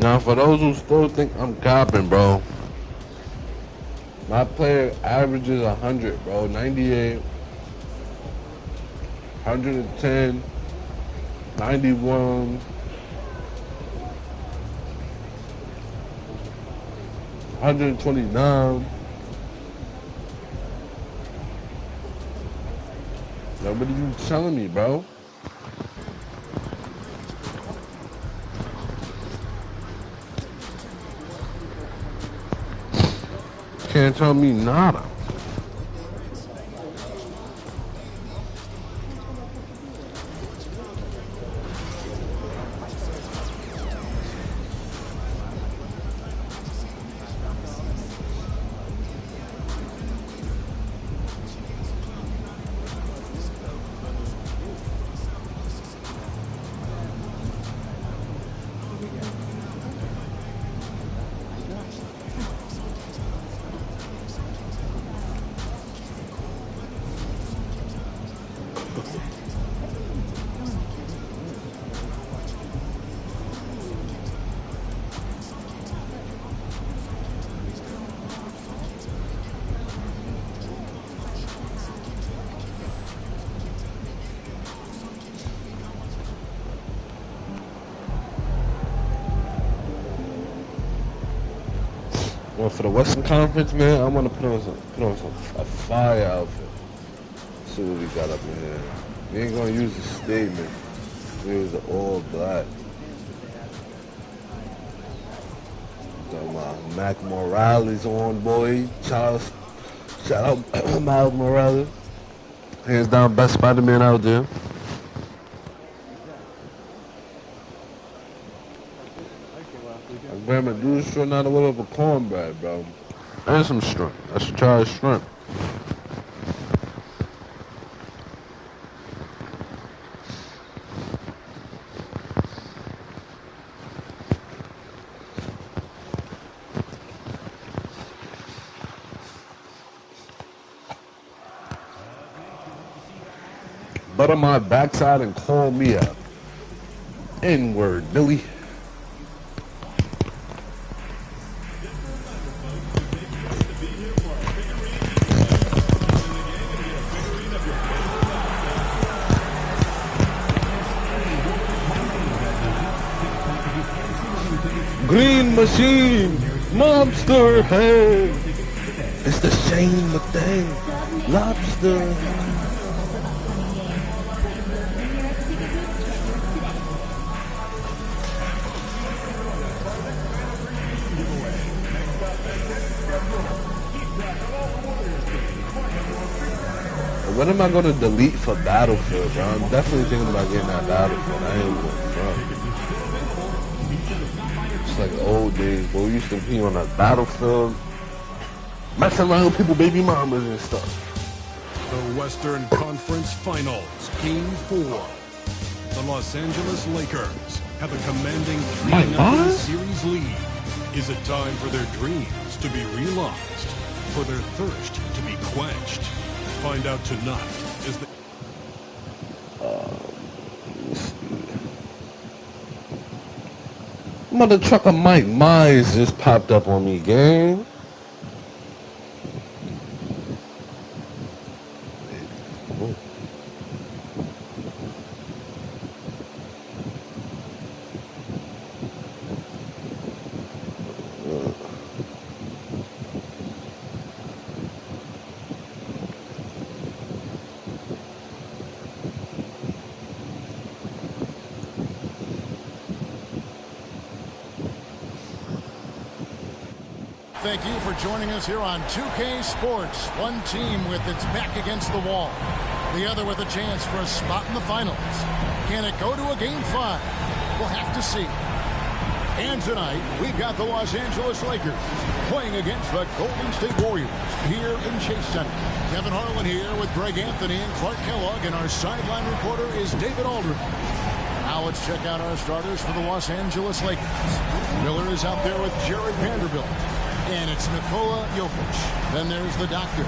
Now, for those who still think I'm copping, bro, my player averages 100, bro. 98, 110, 91, 129. Now, what are you telling me, bro? Can't tell me nada. Well, for the Western Conference, man, I want to put on a fire outfit. See what we got up in here. We ain't gonna use the statement. We use the all black. Got my Mac Morales on, boy. Shout out Miles Morales. Hands down, best Spider-Man out there. Grandma, do this shit not a little of a cornbread, bro. And some shrimp. I should try shrimp. Butter my backside and call me up. N-word, Billy. Green machine, monster head. It's the same thing, lobster. When am I gonna delete for Battlefield, bro? I'm definitely thinking about getting that Battlefield. I ain't going front. It's like the old days, but we used to be on a Battlefield, messing around with people, baby mamas and stuff. The Western Conference Finals, Game 4. The Los Angeles Lakers have a commanding 3-0 series lead. Is it time for their dreams to be realized? For their thirst to be quenched? Find out tonight as the... Mother trucker Mike Myers just popped up on me, gang. Thank you for joining us here on 2K Sports. One team with its back against the wall. The other with a chance for a spot in the finals. Can it go to a Game 5? We'll have to see. And tonight, we've got the Los Angeles Lakers playing against the Golden State Warriors here in Chase Center. Kevin Harlan here with Greg Anthony and Clark Kellogg, and our sideline reporter is David Aldridge. Now let's check out our starters for the Los Angeles Lakers. Miller is out there with Jared Vanderbilt. And it's Nikola Jokic. Then there's the doctor.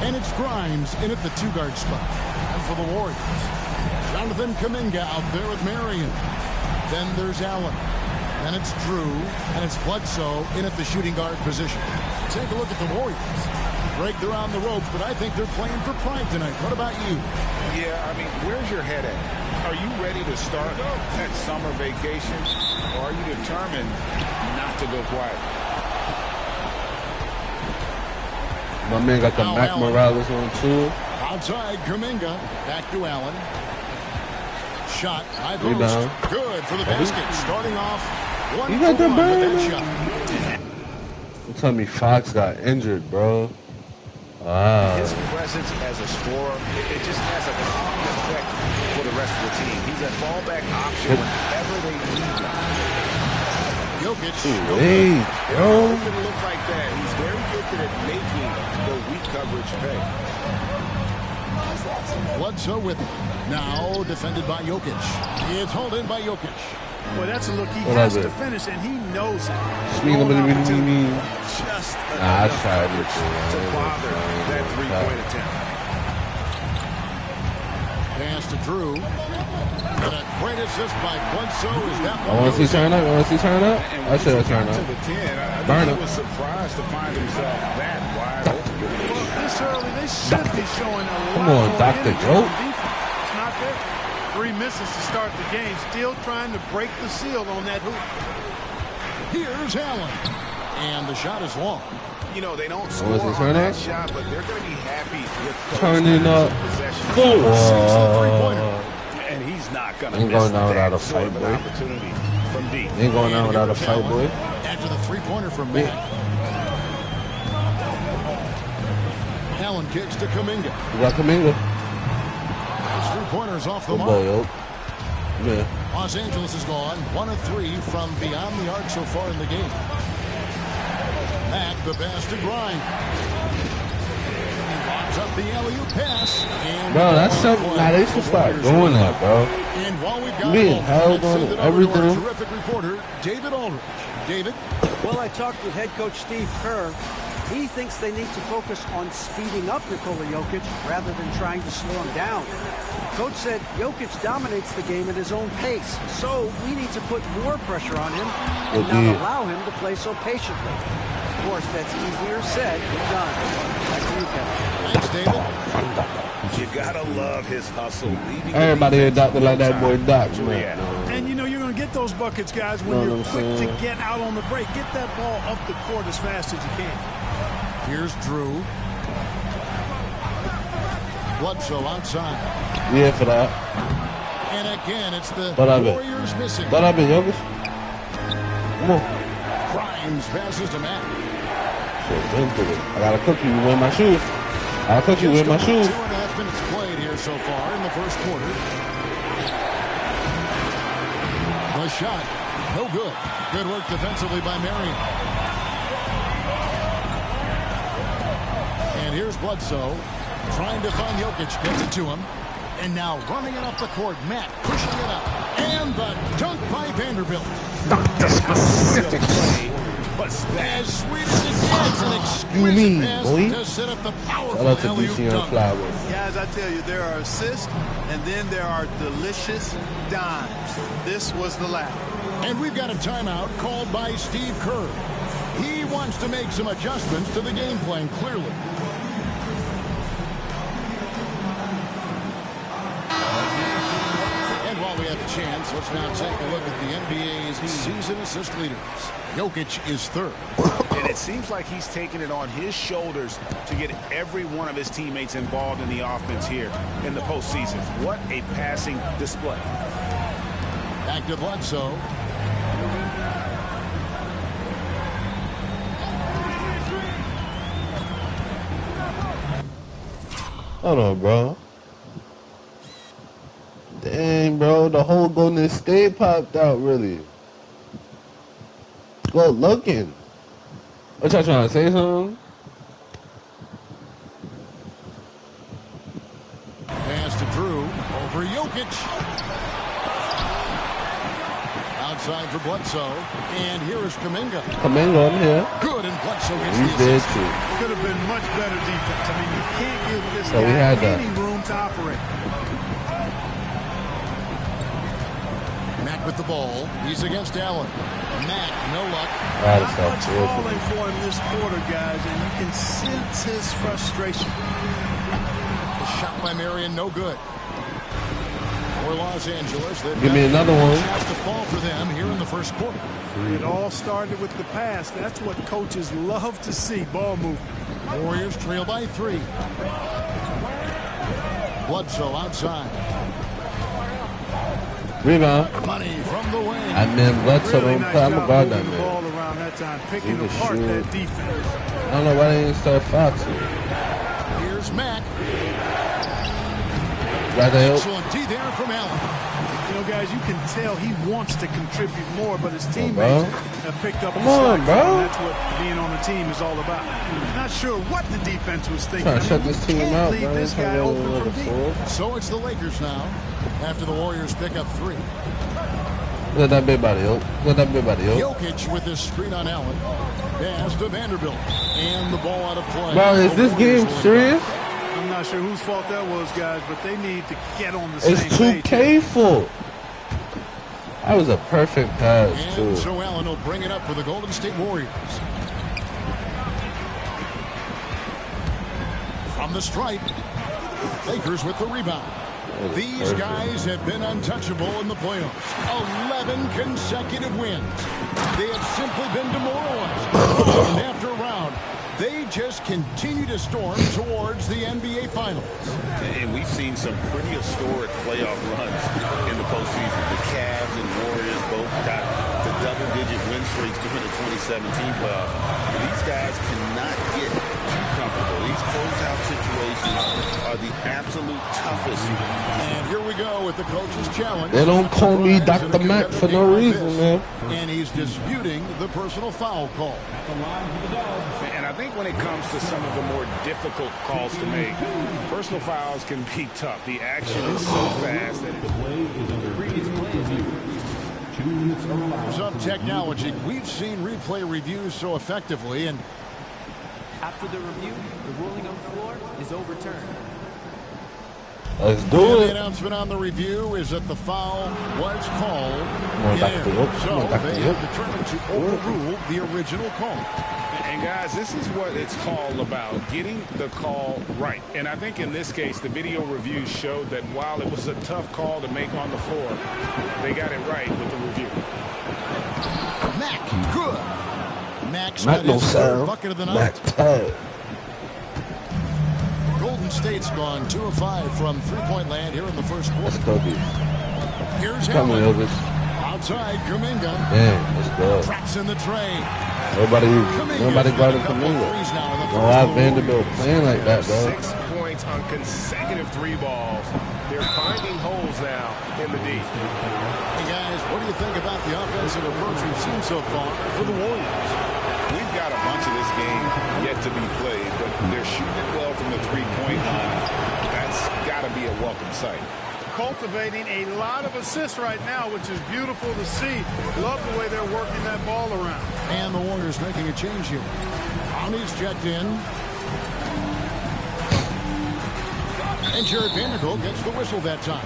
And it's Grimes in at the two-guard spot. And for the Warriors, Jonathan Kuminga out there with Marion. Then there's Allen. And it's Drew, and it's Bledsoe in at the shooting guard position. Take a look at the Warriors. Break they're on the ropes, but I think they're playing for pride tonight. What about you? Yeah, I mean, where's your head at? Are you ready to start that summer vacation, or are you determined not to go quiet? My man got the Mac Morales on too. Outside, Kuminga. Back to Allen. Shot. High post. Rebound. Good for the basket. Starting off 1 You got for 1 the with burn. that shot. You tell me Fox got injured, bro. Wow. His presence as a scorer, it just has a calming effect for the rest of the team. He's a fallback option whenever they need him. Jokic. Hey, It bro. doesn't look like that. He's very gifted at making the weak coverage pay. Bledsoe with it. Now defended by Jokic. It's hauled in by Jokic. Well, that's a look he What has is to it? finish, and he knows it. Swing Blown him, opportunity. me. Just I enough tried it. coverage to bother that three-point attempt. Pass to Drew. And a great assist by Bledsoe. Is that I want to see turn up. I want to see turn up. And I when should have he got turned to up. the 10, I Burn think him. he was surprised to find himself that wide open. Well, this early, they should be showing a Come lot on, more Dr. energy Joe. on defense. It's not there. 3 misses to start the game. Still trying to break the seal on that hoop. Here's Allen. And the shot is long. You know, they don't Was score it on turn that up? shot, but they're going to be happy with those Turning kinds up. of possessions. Four. And he's not going to Ain't miss going down without that a sort fight, of an boy. opportunity from deep. Ain't going down And without a here's fight, Allen boy. After the three-pointer from Matt. Allen kicks to Kuminga. You got Kuminga. His three-pointer's off the Good mark. boy, yo. Yeah. Los Angeles is gone 1 of 3 from beyond the arc so far in the game. Mack, the pass to Grind. He locks up the alley-oop pass. And Bro, that's something. Now they should start doing that, bro. And while we've got Being it all, held let's on send it over to our everything. terrific reporter, David Aldridge. David? Well, I talked with head coach Steve Kerr. He thinks they need to focus on speeding up Nikola Jokic rather than trying to slow him down. Coach said Jokic dominates the game at his own pace, so we need to put more pressure on him and not allow him to play so patiently. Of course, that's easier said than done. Back to you, Kevin. Thanks, David. You got to love his hustle. Leaving Everybody here doctor like that boy Doc, to man. react. And you know you're going to get those buckets, guys, when Know you're what I'm quick to saying? get out on the break. Get that ball up the court as fast as you can. Here's Drew. Bledsoe outside. Yeah, for that. And again, it's the What I bet? Warriors missing. What up, Jokic? Come on. Grimes passes to Matt. Shit, been through it. I gotta cook you with my shoes. I'll cook you with my Just shoes. over 2.5 minutes played here so far in the first quarter. The shot, no good. Good work defensively by Marion. And here's Bledsoe trying to find Jokic, gets it to him. And now running it up the court, Matt pushing it up. And the dunk by Vanderbilt. But As sweet as it gets, an You mean, exquisite pass boy? to set up the Shout out powerful to alley-oop DC on dunk. Flowers. Guys, I tell you, there are assists, and then there are delicious dimes. This was the latter. And we've got a timeout called by Steve Kerr. He wants to make some adjustments to the game plan, clearly. And while we have a chance, let's now take a look at the NBA's season assist leaders. Jokic is third. And it seems like he's taking it on his shoulders to get every one of his teammates involved in the offense here in the postseason. What a passing display. Back to Bledsoe. Hold on, bro. Dang, bro. The whole Golden State popped out, really. Go looking. What y'all trying to say something? Pass to Drew. Over Jokic. Outside for Bledsoe. And here is Kuminga. Kuminga, I'm here. Good, and Bledsoe gets He's the dead assist. too. Could have been much better defense. I mean, you can't give this So we guy had that. any room to operate. Mack with the ball. He's against Allen. Mack, no luck. Not much falling for him this quarter, guys, and you can sense his frustration. The shot by Marion, no good. For Los Angeles, give me another one. Chance to fall for them here in the first quarter. It all started with the pass. That's what coaches love to see, ball movement. Warriors trail by 3. Bledsoe outside. Rebound. Money from the wing. I mean, Bledsoe Really don't nice play. I'm job a guard moving that the man. ball around that time, picking He can apart shoot. that defense. I don't know why they didn't start Foxy. Here's Mack. Right there. Excellent D there from Allen. You know, guys, you can tell he wants to contribute more, but his on, teammates bro. have picked up the Come on, slack. bro. That's what being on the team is all about. Not sure what the defense was thinking. Trying to shut you this team can't out, leave bro. this Trying guy to open go from to deep. the So it's the Lakers now after the Warriors pick up 3. Let that big body up. Let that big body up. Jokic with this screen on Allen. Pass to Vanderbilt. And the ball out of play. Bro, is The this Warriors game will serious? I'm not sure whose fault that was, guys, but they need to get on the It's same page. 2K full. That was a perfect pass, And too. so Allen will bring it up for the Golden State Warriors. From the stripe, Lakers with the rebound. These perfect. guys have been untouchable in the playoffs. 11 consecutive wins. They have simply been demoralized. And after a round, they just continue to storm towards the NBA Finals. And we've seen some pretty historic playoff runs in the postseason. The Cavs and Warriors both got the double-digit win streaks during the 2017 playoffs. These guys cannot get too comfortable. These closeout situations are the absolute toughest. And here we go with the coach's challenge. They don't call me Dr. Mac for no reason, man. And he's disputing the personal foul call. And I think when it comes to some of the more difficult calls to make, personal fouls can be tough. The action is so fast that Some technology. We've seen replay reviews so effectively, and After the review, the ruling on the floor is overturned. Let's do the it. announcement on the review is that the foul was called. on, Dr. Whoop. Come So on, Dr. they Whoop. have determined to overrule the original call. And guys, this is what it's called about, getting the call right. And I think in this case, the video review showed that while it was a tough call to make on the floor, they got it right with the review. Mack, good. Mack's Mac got no his third sound. bucket of the night. Mac tag. Golden State's gone 2 of 5 from three-point land here in the first Let's quarter. go, dude. Here's Come on, Allen. Elvis. Outside, Kuminga. Damn, let's go. Traps in the tray. Nobody Kuminga's got guarding a couple Kuminga. threes now in the Don't first have quarter. Vanderbilt playing like that, bro. 6 points on consecutive 3 balls. They're finding holes now in the deep. Hey guys, what do you think about the offensive approach we've seen so far for the Warriors? We've got a bunch of this game yet to be played, but they're shooting it well from the three-point line. That's got to be a welcome sight. Cultivating a lot of assists right now, which is beautiful to see. Love the way they're working that ball around. And the Warriors making a change here. Brownie's checked in. And Jared Vanderbilt gets the whistle that time.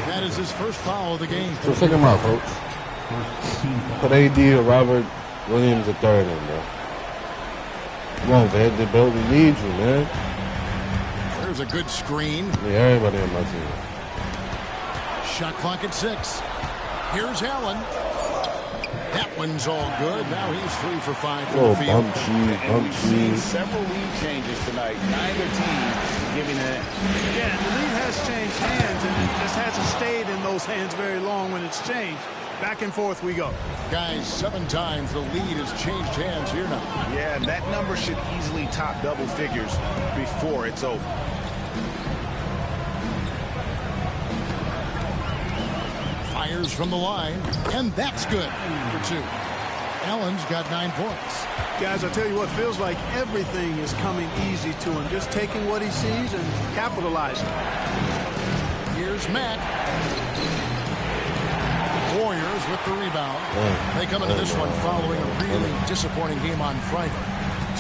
That is his first foul of the game. So check him out, folks. Put AD or Robert Williams the third in, bro. Come on, Vanderbilt, we need you, man. There's a good screen. Yeah, everybody on my team. Shot clock at 6. Here's Allen. That one's all good. Now he's 3 for 5 from Oh, the field. bump And we've seen cheese. several lead changes tonight. Neither team giving it. Yeah, and the lead has changed hands, and it just hasn't stayed in those hands very long when it's changed. Back and forth we go. Guys, 7 times the lead has changed hands here now. Yeah, and that number should easily top double figures before it's over. Fires from the line, and that's good for 2. Allen's got 9 points. Guys, I tell you what, feels like everything is coming easy to him. Just taking what he sees and capitalizing. Here's Matt. Warriors with the rebound. They come into this one following a really disappointing game on Friday.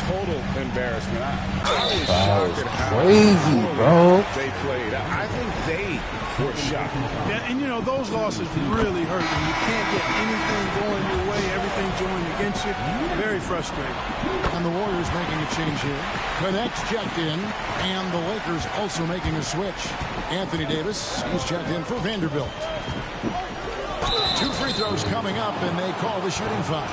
total embarrassment. I was That was shocked at how crazy, bro. they played. I think they were shocked. Yeah, and you know, those losses really hurt when you can't get anything going your way, everything's going against you. Very frustrating. And the Warriors making a change here. Connects checked in, and the Lakers also making a switch. Anthony Davis, he's checked in for Vanderbilt. 2 free throws coming up, and they call the shooting foul.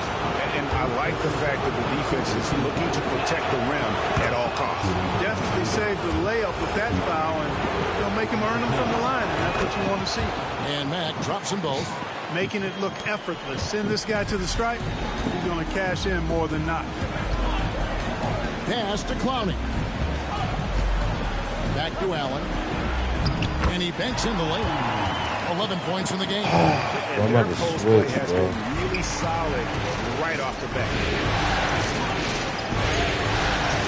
And I like the fact that the defense is looking to protect the rim at all costs. Definitely saved the layup with that foul, and they'll make him earn them from the line, and that's what you want to see. And Mack drops them both. Making it look effortless. Send this guy to the stripe, he's going to cash in more than not. Pass to Clowney. Back to Allen. And he banks in the layup. 11 points in the game. And their post play has been really solid right off the bat.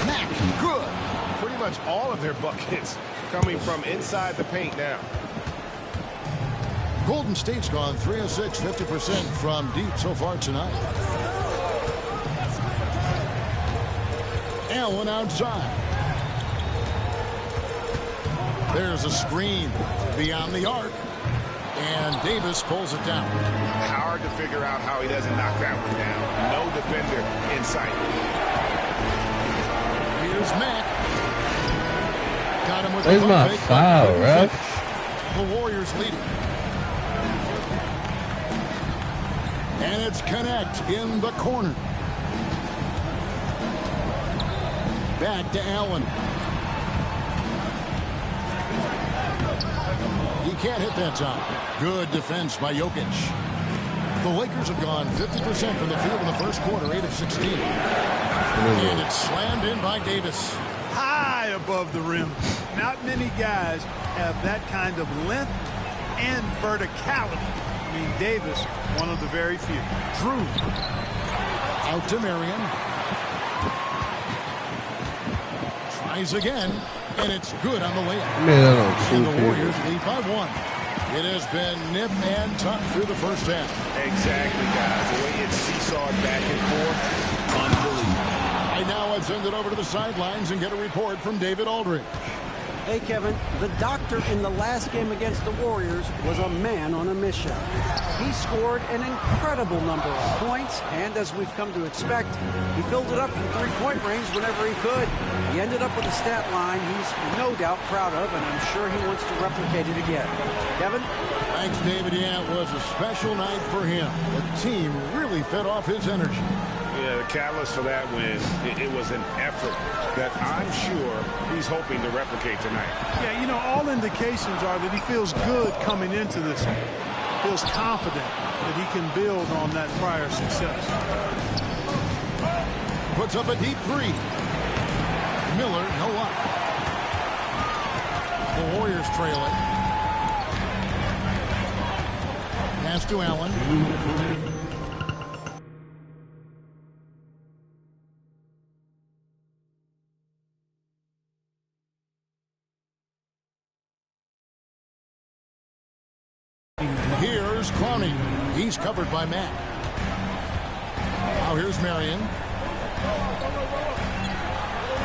Mack, good. Pretty much all of their buckets coming from inside the paint now. Golden State's gone 3 of 6, 50% from deep so far tonight. Allen outside. There's a screen beyond the arc. And Davis pulls it down. Hard to figure out how he doesn't knock that one down. No defender in sight. Here's Mack. Got him with Where's a my fake, foul, but ref? the Warriors leading. And it's Connect in the corner. Back to Allen. He can't hit that time. Good defense by Jokic. The Lakers have gone 50% from the field in the first quarter, 8 of 16. And it's slammed in by Davis. High above the rim. Not many guys have that kind of length and verticality. I mean, Davis, one of the very few. Drew. Out to Marion. Tries again. And it's good on the layup. And the Warriors lead by 1. It has been nip and tuck through the first half. Exactly, guys. The way it's seesawed back and forth, unbelievable. Right now, I'd send it over to the sidelines and get a report from David Aldridge. Hey, Kevin, the doctor in the last game against the Warriors was a man on a mission. He scored an incredible number of points, and as we've come to expect, he filled it up from three-point range whenever he could. He ended up with a stat line he's no doubt proud of, and I'm sure he wants to replicate it again. Kevin? Thanks, David. Yeah, it was a special night for him. The team really fed off his energy. Yeah, the catalyst for that win, it was an effort that I'm sure he's hoping to replicate tonight. Yeah, you know, all indications are that he feels good coming into this one. Feels confident that he can build on that prior success. Puts up a deep 3. Miller, no luck. The Warriors trail it. Pass to Allen. Here's Clowney. He's covered by Mack. Now here's Marion.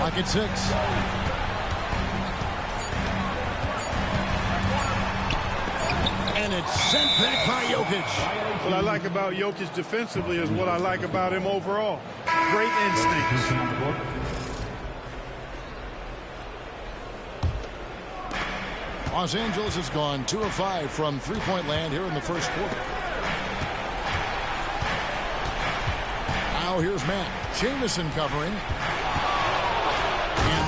Pocket 6. And it's sent back by Jokic. What I like about Jokic defensively is what I like about him overall. Great instincts. Los Angeles has gone 2 of 5 from three-point land here in the first quarter. Now here's Matt. Jamison covering. And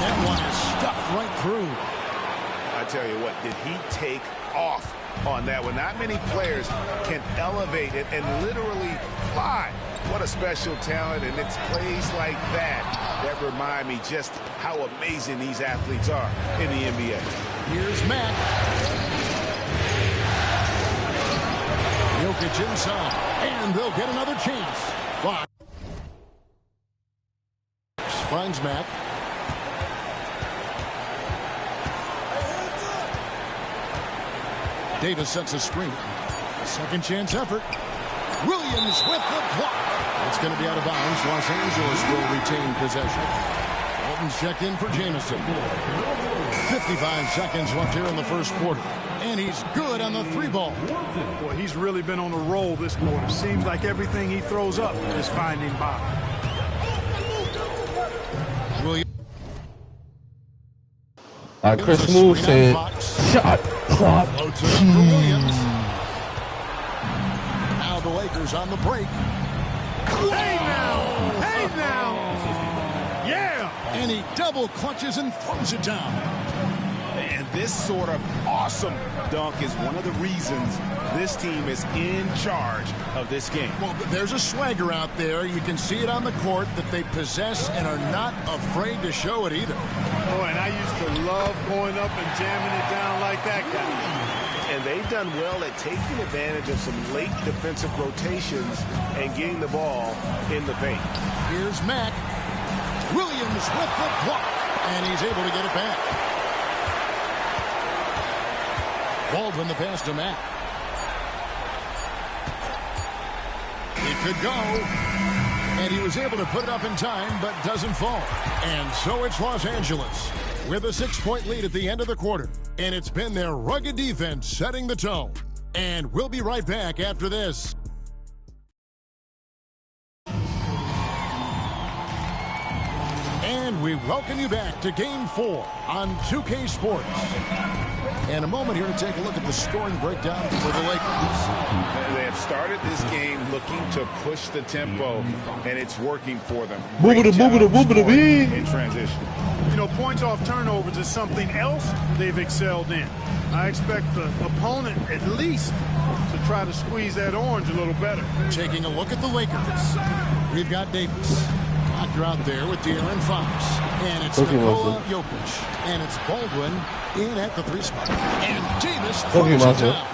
that one is stuffed right through. I tell you what, did he take off on that one? Not many players can elevate it and literally fly. What a special talent, and it's plays like that that remind me just how amazing these athletes are in the NBA. Here's Matt. Jokic inside, and they'll get another chance. Fox finds Matt. Davis sets a screen. Second chance effort. Williams with the block. It's going to be out of bounds. Los Angeles will retain possession. Walton's checked in for Jamison. 55 seconds left here in the first quarter. And he's good on the 3-ball. Boy, he's really been on a roll this quarter. Seems like everything he throws up is finding bottom. Chris Moore said, shot clock. Now the Lakers on the break. Hey now! Hey now! Yeah! And he double clutches and throws it down. And this sort of awesome dunk is one of the reasons this team is in charge of this game. Well, there's a swagger out there. You can see it on the court that they possess and are not afraid to show it either. Oh, and I used to love going up and jamming it down like that guy. And they've done well at taking advantage of some late defensive rotations and getting the ball in the paint. Here's Mack. Williams with the block, and he's able to get it back. Baldwin the pass to Mack. It could go. And he was able to put it up in time, but doesn't fall. And so it's Los Angeles with a 6-point lead at the end of the quarter. And it's been their rugged defense setting the tone. And we'll be right back after this. And we welcome you back to Game 4 on 2K Sports. And a moment here to take a look at the scoring breakdown for the Lakers. They have started this game looking to push the tempo, and it's working for them. In transition. You know, points off turnovers is something else they've excelled in. I expect the opponent at least to try to squeeze that orange a little better. Taking a look at the Lakers. We've got Davis. Doctor out there with De'Aaron Fox. And it's Nikola Jokic. And it's Baldwin in at the 3 spot. And Davis throws it down.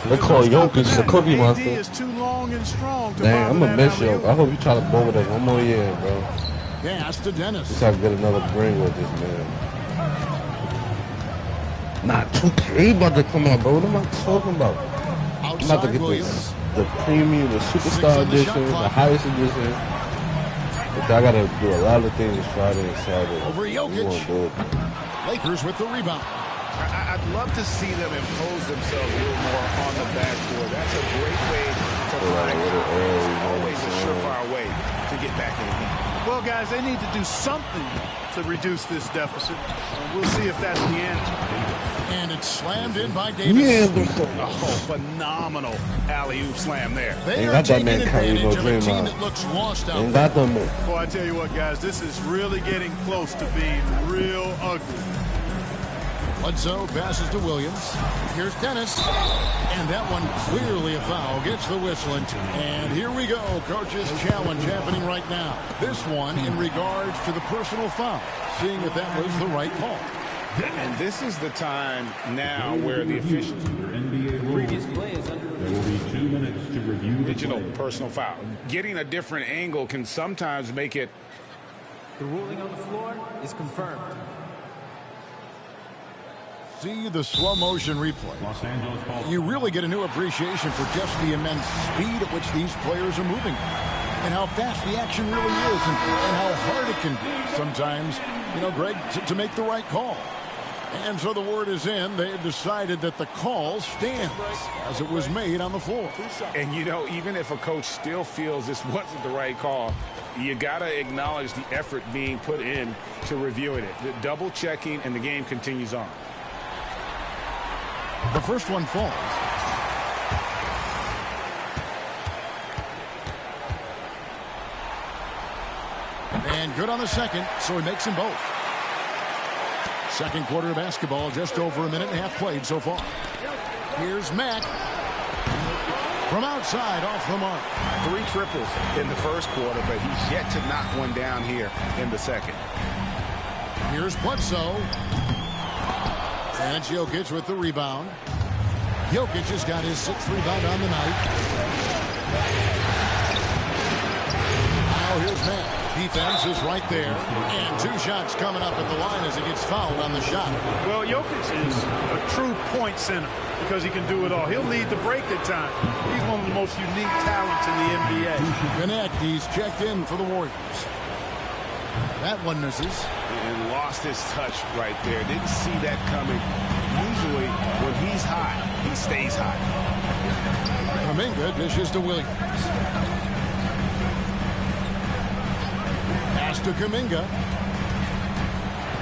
They call Jokic the Cookie Monster. Is too long and strong to Dang, I'm going to miss you. I hope you try to bowl with us one more year, bro. Pass to Dennis. Just have to get another ring with this, man. Not 2K about to come out, bro. What am I talking about? I'm about to get this, the premium, the superstar edition, the highest edition. But I gotta do a lot of things Friday and Saturday. Over Jokic. Lakers with the rebound. I'd love to see them impose themselves a little more on the backboard. That's a great way to find always a surefire way to get back in the game. Well, guys, they need to do something to reduce this deficit. We'll see if that's the answer. And it's slammed in by Davis. Oh, phenomenal alley-oop slam there. They are taking advantage of a team that looks lost out there. Boy, I tell you what, guys, this is really getting close to being real ugly. Bledsoe passes to Williams. Here's Dennis. And that one clearly a foul. Gets the whistle into. And here we go. Coach's challenge happening right now. This one in regards to the personal foul. Seeing if that was the right call. And this is the time now where the officials. Previous play is under There will be 2 minutes to review the digital personal foul. Getting a different angle can sometimes make it. The ruling on the floor is confirmed. See the slow motion replay. Los Angeles. You really get a new appreciation for just the immense speed at which these players are moving. And how fast the action really is and how hard it can be sometimes, you know, Greg, to make the right call. And so the word is in. They've decided that the call stands as it was made on the floor. And, you know, even if a coach still feels this wasn't the right call, you got to acknowledge the effort being put in to reviewing it. The double checking, and the game continues on. The first one falls. And good on the second, so he makes them both. Second quarter of basketball, just over a minute and a half played so far. Here's Mack. From outside, off the mark. 3 triples in the first quarter, but he's yet to knock one down here in the second. Here's Bledsoe. And Jokic with the rebound. Jokic has got his 6th rebound on the night. Now here's Mack. Defense is right there. And 2 shots coming up at the line as he gets fouled on the shot. Well, Jokic is a true point center because he can do it all. He'll lead the break at times. He's one of the most unique talents in the NBA. Connect, he's checked in for the Warriors. That one misses. And lost his touch right there. Didn't see that coming. Usually, when he's hot, he stays hot. Kuminga dishes to Williams. Pass to Kuminga.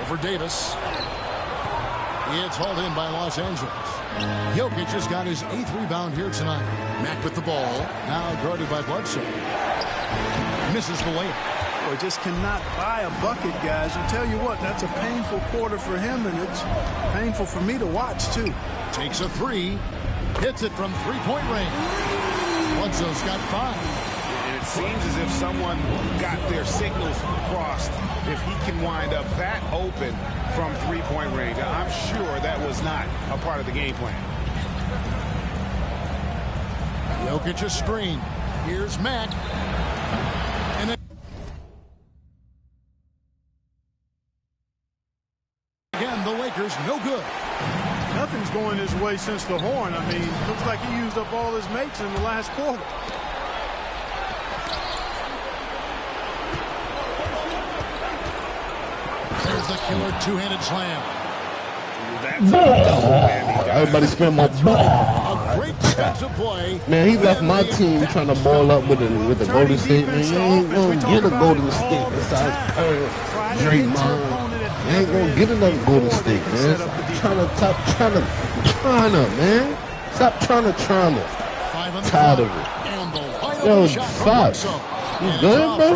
Over Davis. It's hauled in by Los Angeles. Jokic has got his 8th rebound here tonight. Mack with the ball. Now guarded by Bledsoe. Misses the layup. Boy, just cannot buy a bucket, guys. I tell you what, that's a painful quarter for him, and it's painful for me to watch, too. Takes a 3. Hits it from 3-point range. Bledsoe's got 5. And it seems as if someone got their signals crossed. If he can wind up that open from 3-point range, I'm sure that was not a part of the game plan. Jokic a screen. Here's Mack. And then again, the Lakers no good. Nothing's going his way since the horn. I mean, looks like he used up all his mates in the last quarter. There's the killer 2-handed slam. Everybody scream my ball. A great defensive play. Man, he left my team trying to ball up with the Golden State. Man, you ain't gonna get a Golden State besides Draymond. You ain't gonna get another Golden State, man. Stop trying to, man. Stop trying to. Tired of it. Yo, Fox, you good, bro?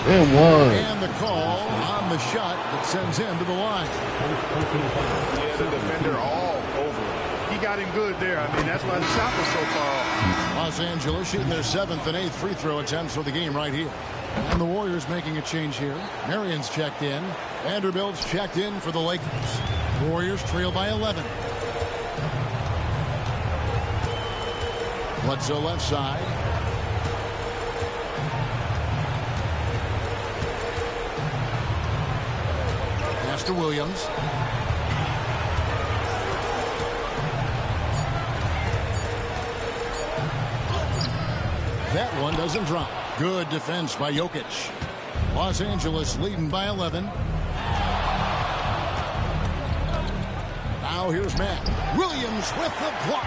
And one. And the call on the shot that sends him to the line. Yeah, the defender all over. He got him good there. I mean, that's why the shot was so far off. Los Angeles shooting their 7th and 8th free throw attempts for the game right here. And the Warriors making a change here. Marion's checked in. Vanderbilt's checked in for the Lakers. Warriors trail by 11. Bledsoe left side. Pass to Williams. That one doesn't drop. Good defense by Jokic. Los Angeles leading by 11. Now here's Matt. Williams with the block.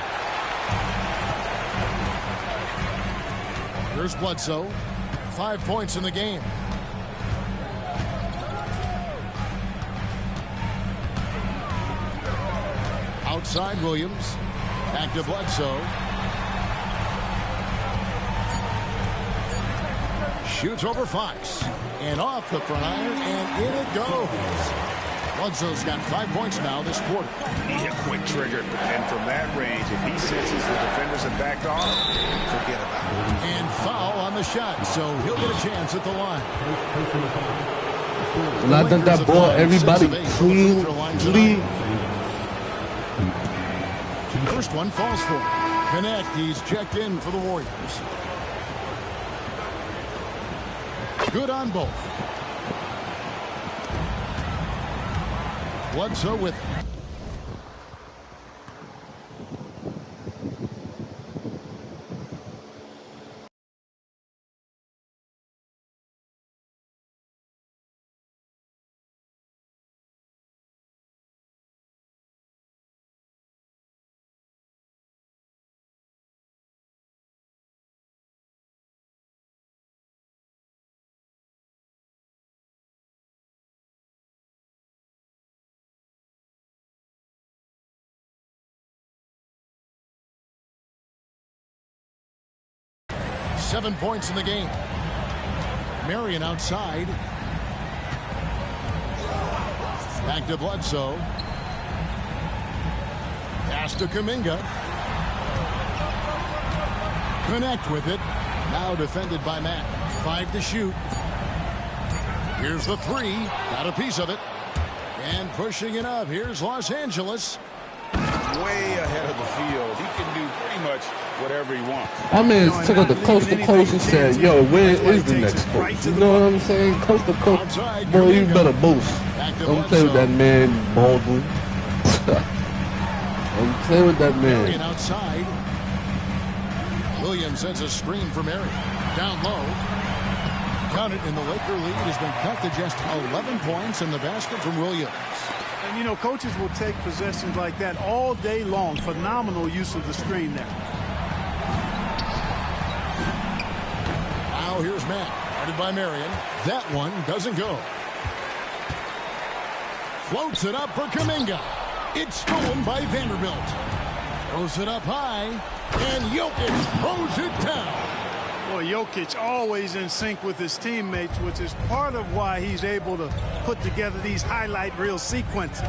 Here's Bledsoe. 5 points in the game. Outside Williams. Back to Bledsoe. Shoots over Fox. And off the front iron, and in it goes. Bledsoe's got 5 points now this quarter. He hit quick trigger. And from that range, if he senses the defenders have backed off, forget about it. And foul on the shot, so he'll get a chance at the line. When I done that ball, everybody clean. First one falls for him. Connect, he's checked in for the Warriors. Good on both. Bledsoe with it. Seven points in the game. Marion outside. Back to Bledsoe. Pass to Kuminga. Connect with it. Now defended by Matt. 5 to shoot. Here's the 3. Got a piece of it. And pushing it up. Here's Los Angeles. way ahead of the field. He can do pretty much whatever he wants. I mean, took it the coast to coast and said, yo, where is the next coach? You know what I'm saying? Coast to coast. Boy, you better boost. Don't play with that man, Baldwin. Don't play with that man. Outside. Williams sends a screen for Marion. Down low. Count it, and the Laker lead has been cut to just 11 points in the basket from Williams. And, you know, coaches will take possessions like that all day long. Phenomenal use of the screen there. Now here's Matt. Guarded by Marion. That one doesn't go. Floats it up for Kuminga. It's stolen by Vanderbilt. Throws it up high. And Jokic throws it down. Boy, Jokic always in sync with his teammates, which is part of why he's able to put together these highlight reel sequences.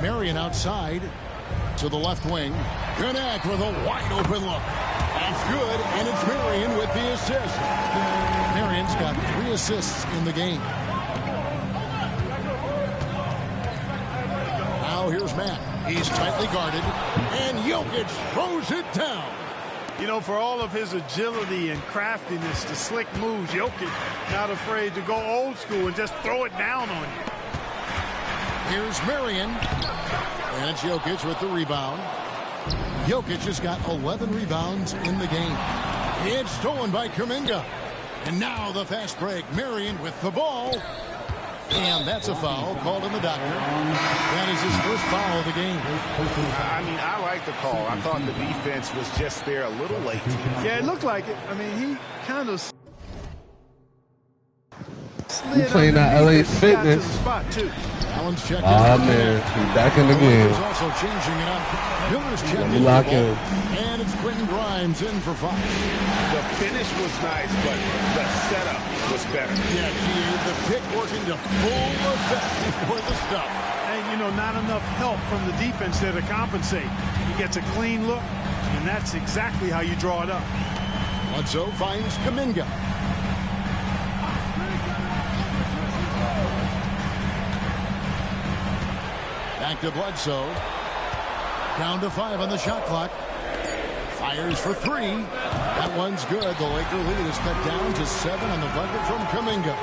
Marion outside to the left wing. Connect with a wide open look. That's good, and it's Marion with the assist. Marion's got 3 assists in the game. Now here's Matt. He's tightly guarded, and Jokic throws it down. You know, for all of his agility and craftiness, the slick moves, Jokic not afraid to go old school and just throw it down on you. Here's Marion. And it's Jokic with the rebound. Jokic has got 11 rebounds in the game. It's stolen by Kuminga. And now the fast break. Marion with the ball. And that's a foul called in the doctor. That is his first foul of the game. I mean, I like the call. I thought the defense was just there a little late. Yeah, it looked like it. I mean, he kind of slid. You playing that LA Fitness. Spot too. Allen's checking. Ah, man. He's back in the game. He's also changing it up. Miller's checking. Lock in. And it's Quentin Grimes in for 5. The finish was nice, but the setup was better. Yeah, the pick working to full effect before the stuff. And, you know, not enough help from the defense there to compensate. He gets a clean look, and that's exactly how you draw it up. Bledsoe finds Kuminga. Back to Bledsoe. Down to 5 on the shot clock. Fires for 3. That one's good. The Laker lead is cut down to 7 on the bucket from Kuminga.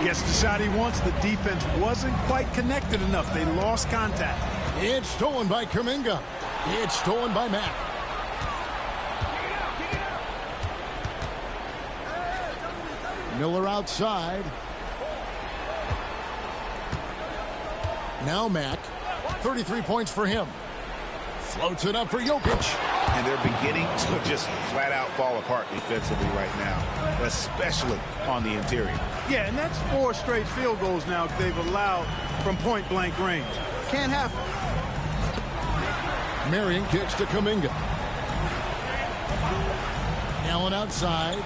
Gets the shot he wants. The defense wasn't quite connected enough. They lost contact. It's stolen by Kuminga. It's stolen by Mack. Miller outside. Now Mack. 33 points for him. Floats it up for Jokic. And they're beginning to just flat out fall apart defensively right now, especially on the interior. Yeah, and that's 4 straight field goals now they've allowed from point-blank range. Can't happen. Marion kicks to Kuminga. Allen outside.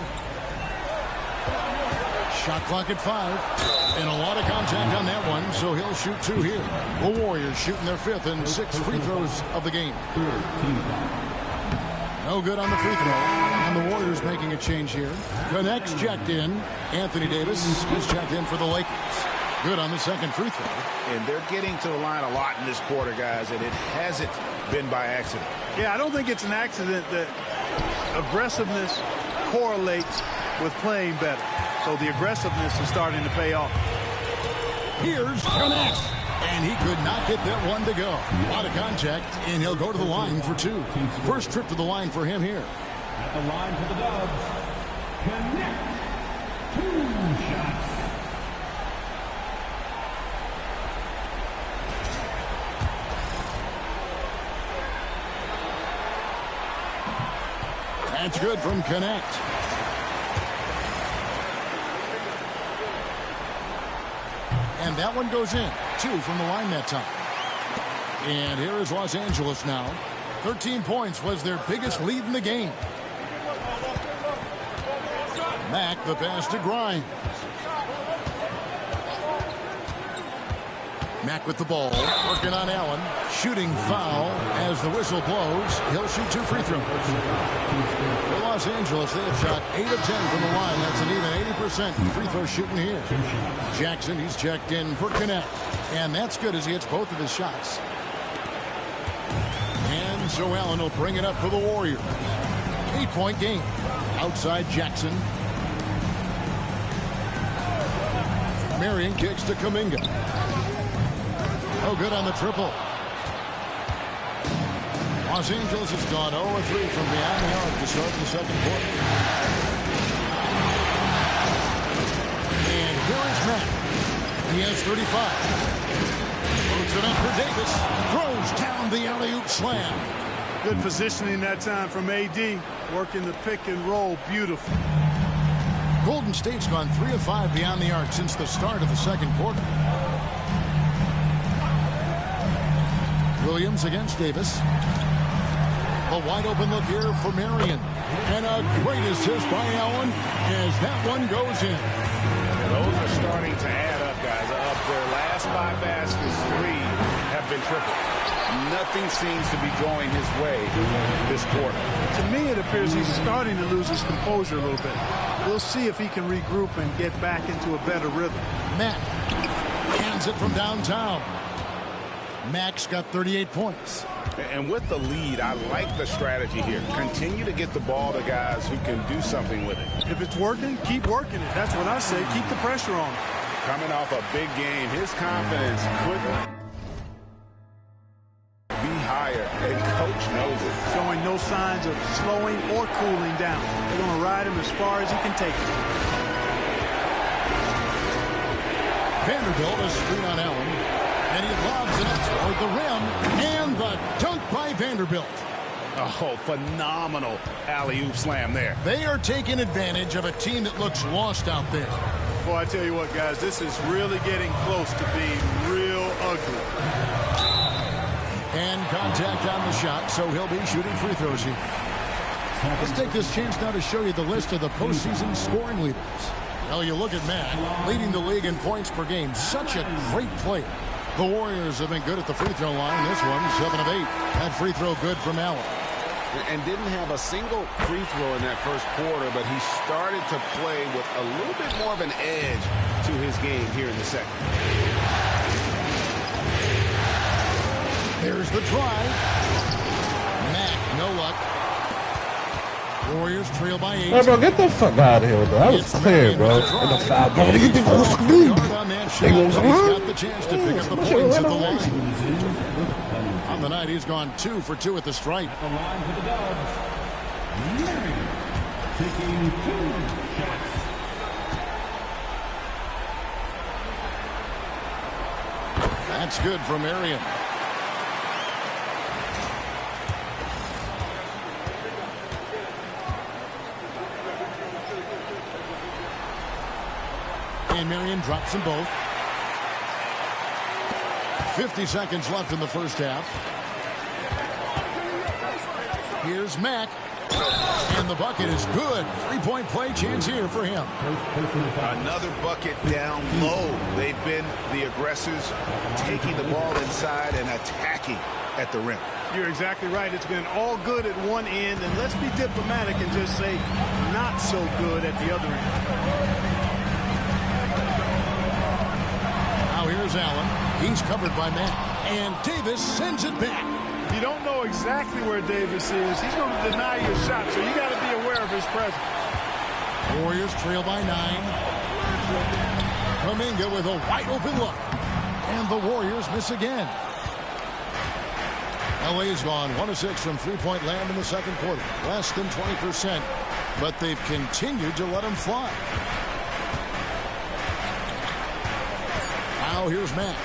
Shot clock at 5. And a lot of contact on that one, so he'll shoot 2 here. The Warriors shooting their 5th and 6th free throws of the game. No good on the free throw. And the Warriors making a change here. Connects checked in. Anthony Davis is checked in for the Lakers. Good on the second free throw. And they're getting to the line a lot in this quarter, guys, and it hasn't been by accident. Yeah, I don't think it's an accident that aggressiveness correlates with playing better. So the aggressiveness is starting to pay off. Here's Connect. And he could not get that one to go. A lot of contact, and he'll go to the line for 2. First trip to the line for him here. At the line for the Dubs, Connect. 2 shots. That's good from Connect. And that one goes in. 2 from the line that time. And here is Los Angeles now. 13 points was their biggest lead in the game. Mack, the pass to Grimes. Mack with the ball, working on Allen. Shooting foul as the whistle blows. He'll shoot 2 free throws. For Los Angeles, they have shot 8 of 10 from the line. That's an even 80% free throw shooting here. Jackson, he's checked in for Connect. And that's good as he hits both of his shots. And so Allen will bring it up for the Warriors. 8-point game. Outside Jackson. Marion kicks to Kuminga. Oh, good on the triple. Los Angeles has gone 0-3 from beyond the arc to start the second quarter. And here is Matt. He has 35. Puts it up for Davis. Throws down the alley-oop slam. Good positioning that time from AD. Working the pick and roll. Beautiful. Golden State's gone 3 of 5 beyond the arc since the start of the second quarter. Williams against Davis. A wide open look here for Marion. And a great assist by Allen as that one goes in. Those are starting to add up, guys. Of their last 5 baskets, 3 have been triple. Nothing seems to be going his way this quarter. To me, it appears he's starting to lose his composure a little bit. We'll see if he can regroup and get back into a better rhythm. Matt hands it from downtown. Max got 38 points. And with the lead, I like the strategy here. Continue to get the ball to guys who can do something with it. If it's working, keep working it. That's what I say. Keep the pressure on. Coming off a big game, his confidence couldn't be higher, and coach knows it. Showing no signs of slowing or cooling down. They're going to ride him as far as he can take it. Vanderbilt a screen on Allen. And he lobs it toward the rim. And the dunk by Vanderbilt. Oh, phenomenal alley-oop slam there. They are taking advantage of a team that looks lost out there. Boy, I tell you what, guys, this is really getting close to being real ugly. And contact on the shot, so he'll be shooting free throws here. Let's take this chance now to show you the list of the postseason scoring leaders. Well, you look at Matt, leading the league in points per game. Such a great player. The Warriors have been good at the free throw line. This one, 7 of 8. That free throw good from Allen. And didn't have a single free throw in that first quarter, but he started to play with a little bit more of an edge to his game here in the second. There's the drive. Mack, no luck. Warriors trail by 8. Hey, bro, get the fuck out of here, bro. That was clear, bro. And the foul, bro. Get the fuck out On that shot, he's got the chance to pick up the points at the line. On the night, he's gone 2 for 2 at the stripe. The line for the Dubs. Marion taking 2 shots. That's good for Marion. And Marion drops them both. 50 seconds left in the first half. Here's Mack. And the bucket is good. 3-point play chance here for him. Another bucket down low. They've been the aggressors, taking the ball inside and attacking at the rim. You're exactly right. It's been all good at one end, and let's be diplomatic and just say not so good at the other end. Now here's Allen. He's covered by Matt. And Davis sends it back. If you don't know exactly where Davis is, he's going to deny you a shot, so you got to be aware of his presence. Warriors trail by 9. Kuminga with a wide open look. And the Warriors miss again. LA's gone 1 of 6 from three-point land in the second quarter. Less than 20%. But they've continued to let them fly. Now here's Mack.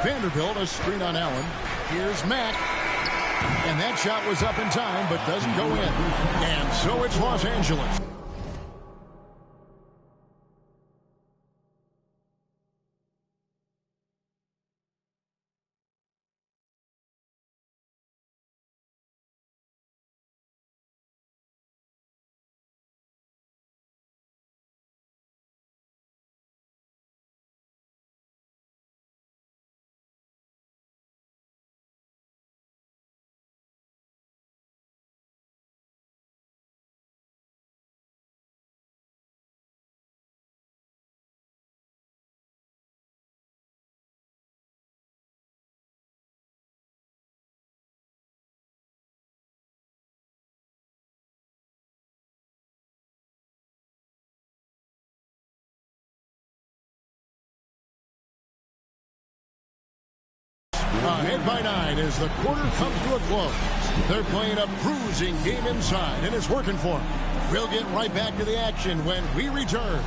Vanderbilt a screen on Allen. Here's Mack. And that shot was up in time, but doesn't go in. And so it's Los Angeles. Ahead by 9 as the quarter comes to a close. They're playing a bruising game inside, and it's working for them. We'll get right back to the action when we return.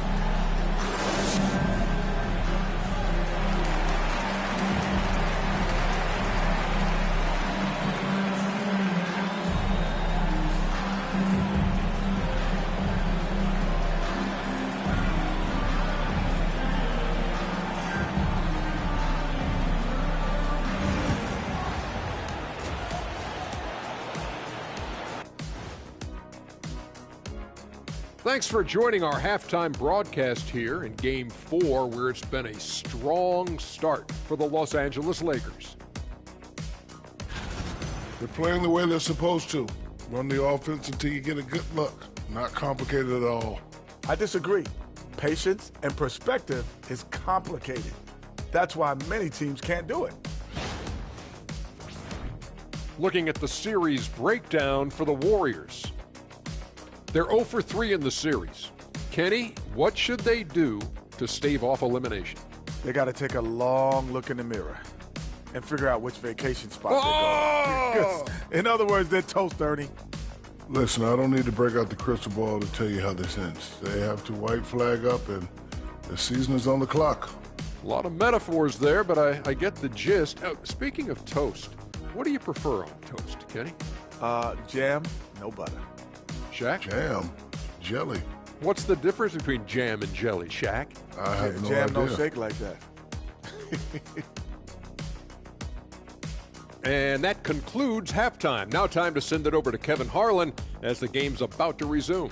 Thanks for joining our halftime broadcast here in Game 4, where it's been a strong start for the Los Angeles Lakers. They're playing the way they're supposed to. Run the offense until you get a good look. Not complicated at all. I disagree. Patience and perspective is complicated. That's why many teams can't do it. Looking at the series breakdown for the Warriors. They're 0 for 3 in the series. Kenny, what should they do to stave off elimination? They got to take a long look in the mirror and figure out which vacation spot they're going. In other words, they're toast, Ernie. Listen, I don't need to break out the crystal ball to tell you how this ends. They have to white flag up, and the season is on the clock. A lot of metaphors there, but I get the gist. Speaking of toast, what do you prefer on toast, Kenny? Jam, no butter. Shaq? Jam, jelly. What's the difference between jam and jelly, Shaq? I have no jam idea. don't shake like that. And that concludes halftime. Now time to send it over to Kevin Harlan as the game's about to resume.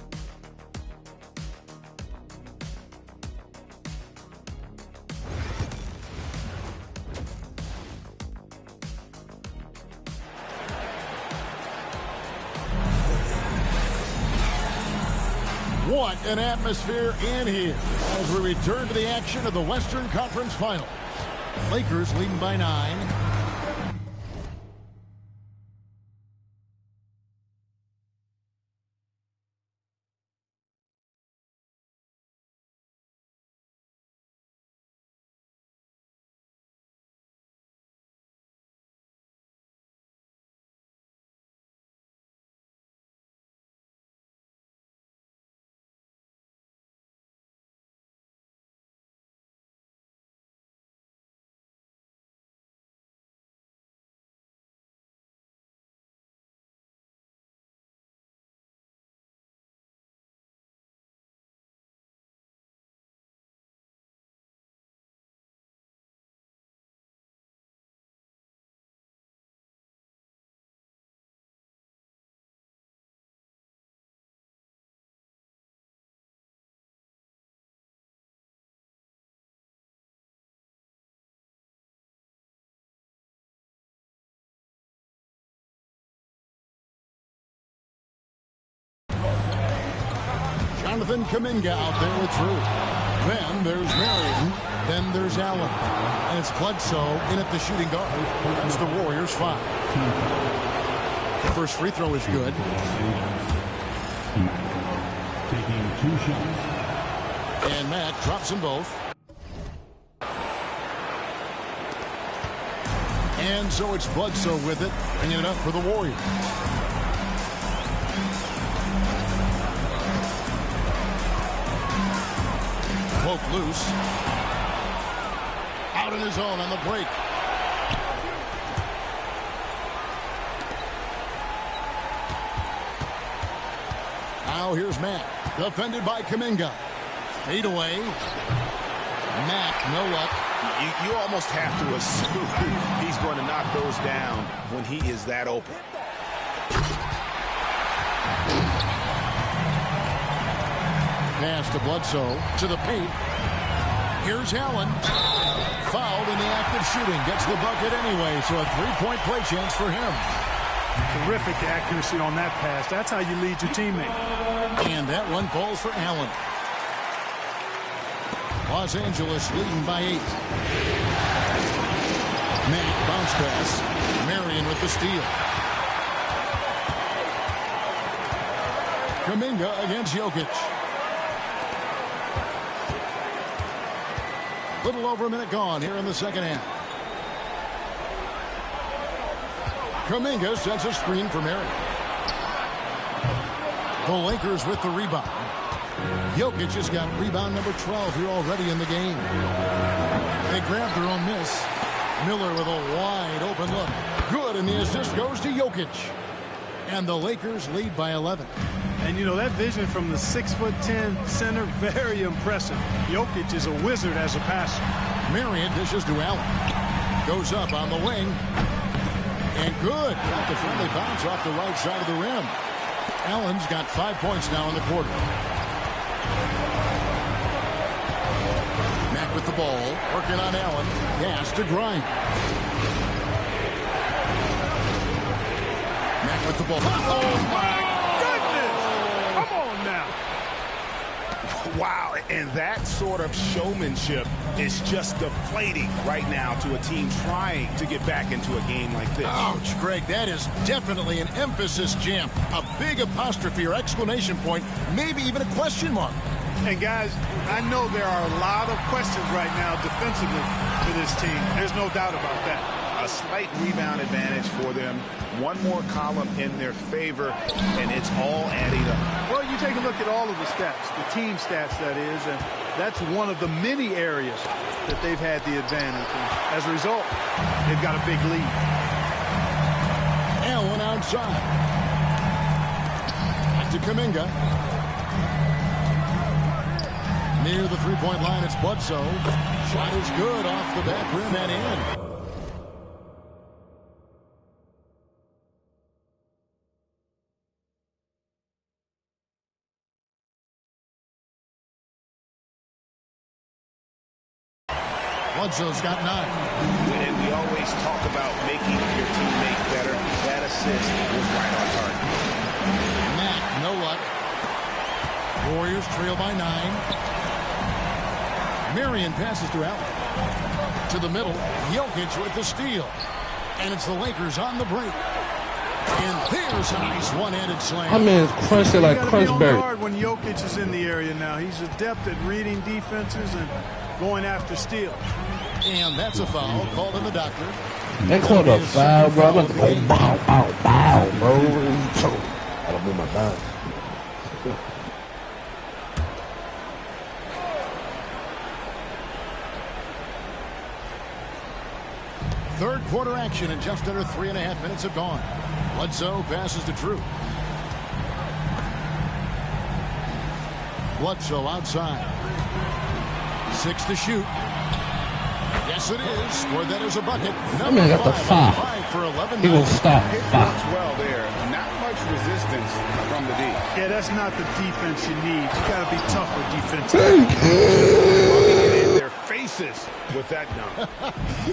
What an atmosphere in here as we return to the action of the Western Conference Finals. Lakers leading by 9. Jonathan Kuminga out there with Drew. Then there's Marion. Then there's Allen. And it's Bledsoe in at the shooting guard. That's the Warriors 5. The first free throw is good. Taking 2 shots. And Matt drops them both. And so it's Bledsoe with it, bringing it up for the Warriors. Poke loose. Out in his own on the break. Now here's Matt. Defended by Kuminga. Fade away. Matt, no luck. You almost have to assume he's going to knock those down when he is that open. Pass to Bledsoe to the paint. Here's Allen. Fouled in the act of shooting. Gets the bucket anyway, so a three-point play chance for him. Terrific accuracy on that pass. That's how you lead your teammate. And that one falls for Allen. Los Angeles leading by 8. Matt bounce pass. Marion with the steal. Kuminga against Jokic. Little over a minute gone here in the second half. Kuminga sends a screen for Mary. The Lakers with the rebound. Jokic has got rebound number 12 here already in the game. They grab their own miss. Miller with a wide open look. Good, and the assist goes to Jokic. And the Lakers lead by 11. And, you know, that vision from the 6'10" center, very impressive. Jokic is a wizard as a passer. Marion dishes to Allen. Goes up on the wing. And good. Got the friendly bounce off the right side of the rim. Allen's got 5 points now in the quarter. Mack with the ball. Working on Allen. Pass to Grimes. Mack with the ball. Oh, my goodness. Come on now. Wow, and that sort of showmanship is just deflating right now to a team trying to get back into a game like this. Ouch, Greg, that is definitely an emphasis jam. A big apostrophe or exclamation point, maybe even a question mark. And guys, I know there are a lot of questions right now defensively for this team. There's no doubt about that. A slight rebound advantage for them. One more column in their favor, and it's all adding up. Well, you take a look at all of the stats, the team stats, that is, and that's one of the many areas that they've had the advantage. And as a result, they've got a big lead. Allen outside. Back to Kuminga. Near the three-point line, it's Bledsoe. Shot is good off the back rim and in. Bledsoe's got 9. And we always talk about making your teammate better. That assist was right on target. Mack, no luck. Warriors trail by 9. Marion passes to Allen. To the middle, Jokic with the steal. And it's the Lakers on the break. And there's a nice one-handed slam. I mean, it's crunchy like Crunchberry. Crunchberry. Guard when Jokic is in the area now. He's adept at reading defenses and going after steals. And that's a foul called in the doctor. They called a foul, bro. I'm like, oh, bow, bow, bow, bro. I don't move my bounce. Third quarter action, and just under 3.5 minutes have gone. Bledsoe passes to Drew. Bledsoe outside. 6 to shoot. Yes, it is. Scored that as a bucket. That man got the foul. For 11. He will stop. It works well there. Not much resistance from the D. Yeah, that's not the defense you need. You got to be tougher defense. In their faces with that dunk.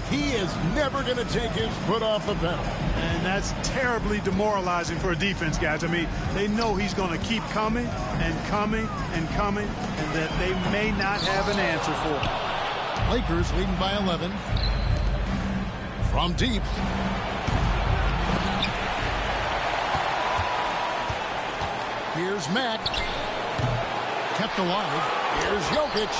He is never going to take his foot off the pedal. And that's terribly demoralizing for a defense, guys. I mean, they know he's going to keep coming and coming and coming, and that they may not have an answer for it. Lakers leading by 11. From deep. Here's Mack. Kept alive. Here's Jokic.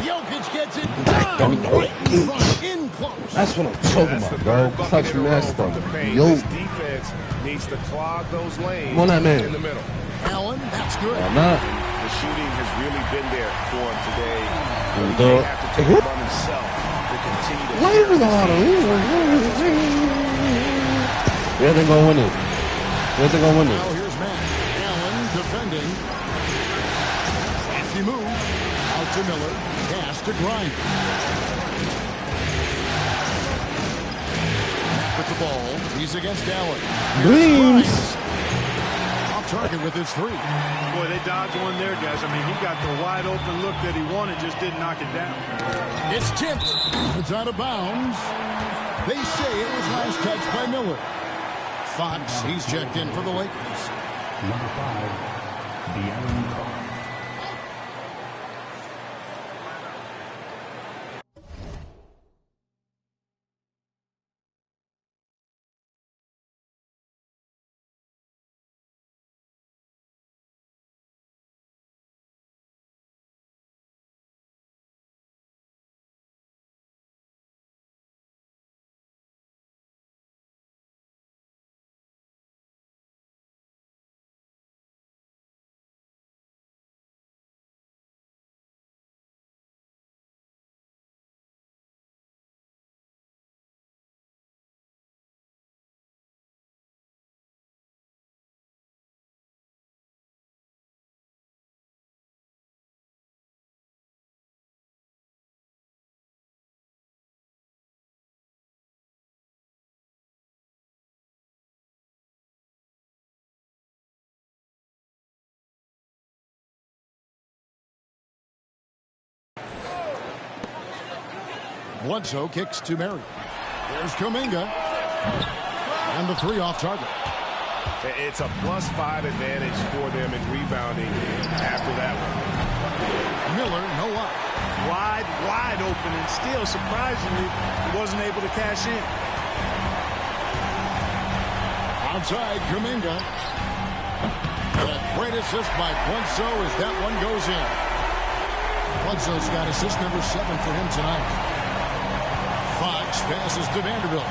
Jokic gets it done. Right in front, in close. That's what I'm talking about, bro. Clutch master. Yo. This defense needs to clog those lanes Come on, that man. in the middle. Allen, that's good. Why not? The shooting has really been there for him today. And He may have to take it on himself to continue to Where they gonna win it? Where they gonna win Now it? here's Mack. Allen defending. Safety move. Out to Miller. Pass to Grimes. Mack with the ball. He's against Allen. Grimes. Off target with his 3. Boy, they dodged one there, guys. I mean, he got the wide open look that he wanted, just didn't knock it down. It's tipped. It's out of bounds. They say it was last touched by Miller. Fox, he's checked in for the Lakers. Number 5, De'Aaron Fox. Bledsoe kicks to Marion. There's Kuminga. And the 3 off target. It's a +5 advantage for them in rebounding after that one. Miller, no up. Wide open, and still, surprisingly, he wasn't able to cash in. Outside, Kuminga. And a great assist by Bledsoe as that one goes in. Bledsoe's got assist number 7 for him tonight. Fox passes to Vanderbilt.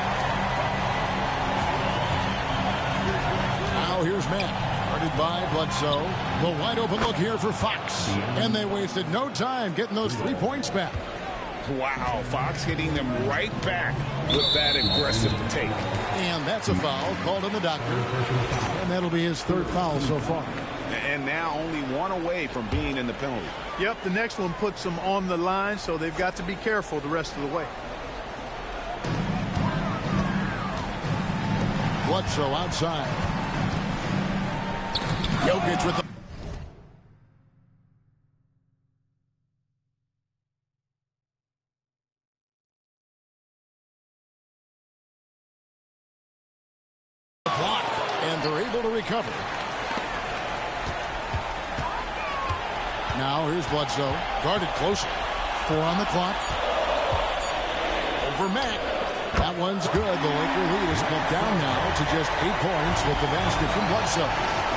Now here's Matt. Guarded by Bledsoe. The wide open look here for Fox. And they wasted no time getting those 3 points back. Wow, Fox hitting them right back with that aggressive take. And that's a foul called in the doctor. And that'll be his 3rd foul so far. And now only 1 away from being in the penalty. Yep, the next one puts them on the line, so they've got to be careful the rest of the way. Bledsoe outside. Jokic with the block, and they're able to recover. Now here's Bledsoe, guarded closer. 4 on the clock. Over Mack. That one's good. The Laker lead is cut down now to just 8 points with the basket from Bledsoe.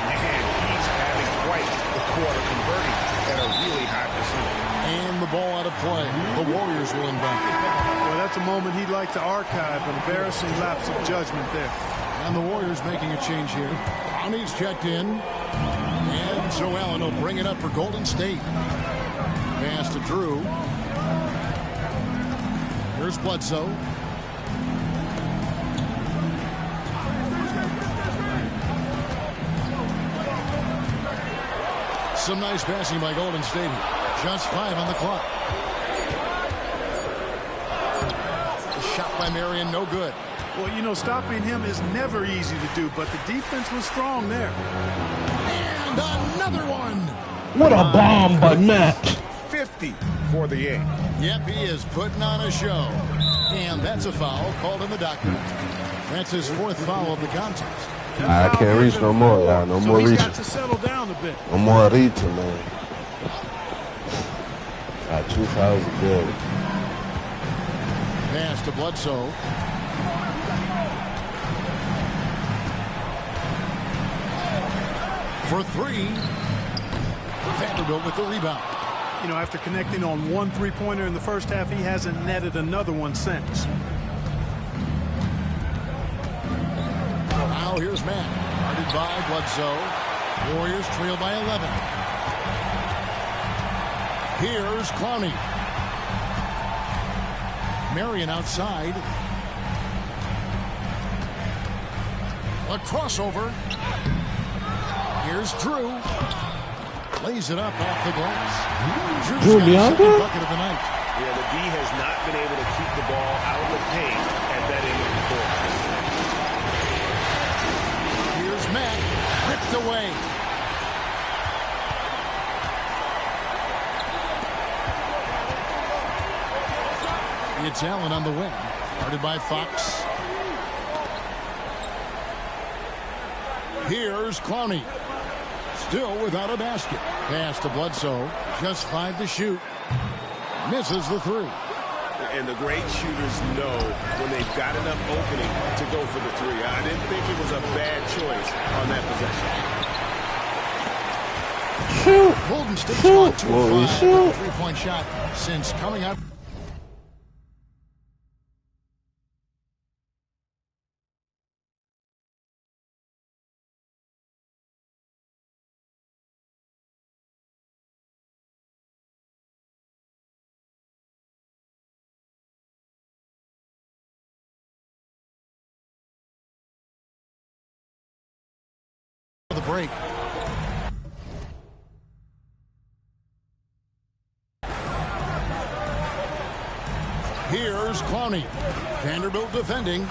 Man, he's having quite the quarter, converting at a really high percentage. And the ball out of play. The Warriors will inbound. Well, that's a moment he'd like to archive. An embarrassing lapse of judgment there. And the Warriors making a change here. Brownie's checked in. And Joe Allen will bring it up for Golden State. Pass to Drew. Here's Bledsoe. Some nice passing by Golden State. Just 5 on the clock. The shot by Marion, no good. Well, you know, stopping him is never easy to do, but the defense was strong there. And another one. What a bomb by Matt. 50 for the game. Yep, he is putting on a show. And that's a foul called in the document. That's his 4th foul of the contest. I can't reach no more, y'all. No more he's reaching. got to settle down a bit. No more reaching, man. 2 fouls are good. Pass to Bledsoe. For 3. Vanderbilt with the rebound. You know, after connecting on 1 3-pointer in the first half, he hasn't netted another one since. Now here's Matt. Guarded by Bledsoe. Warriors trail by 11. Here's Clowney. Marion outside. A crossover. Here's Drew. Lays it up off the glass. Drew's got his 2nd bucket of the night. Yeah, the D has not been able to keep the ball out of the paint at that end of the court. Here's Matt. Ripped away. It's Allen on the wing. Guarded by Fox. Here's Clowney. Still without a basket. Pass to Bledsoe. Just 5 to shoot. Misses the 3. And the great shooters know when they've got enough opening to go for the 3. I didn't think it was a bad choice on that possession. Shoot. Golden State's gone 2 of 5 with a 3-point shot since coming out. The break. Here's Clowney. Vanderbilt defending.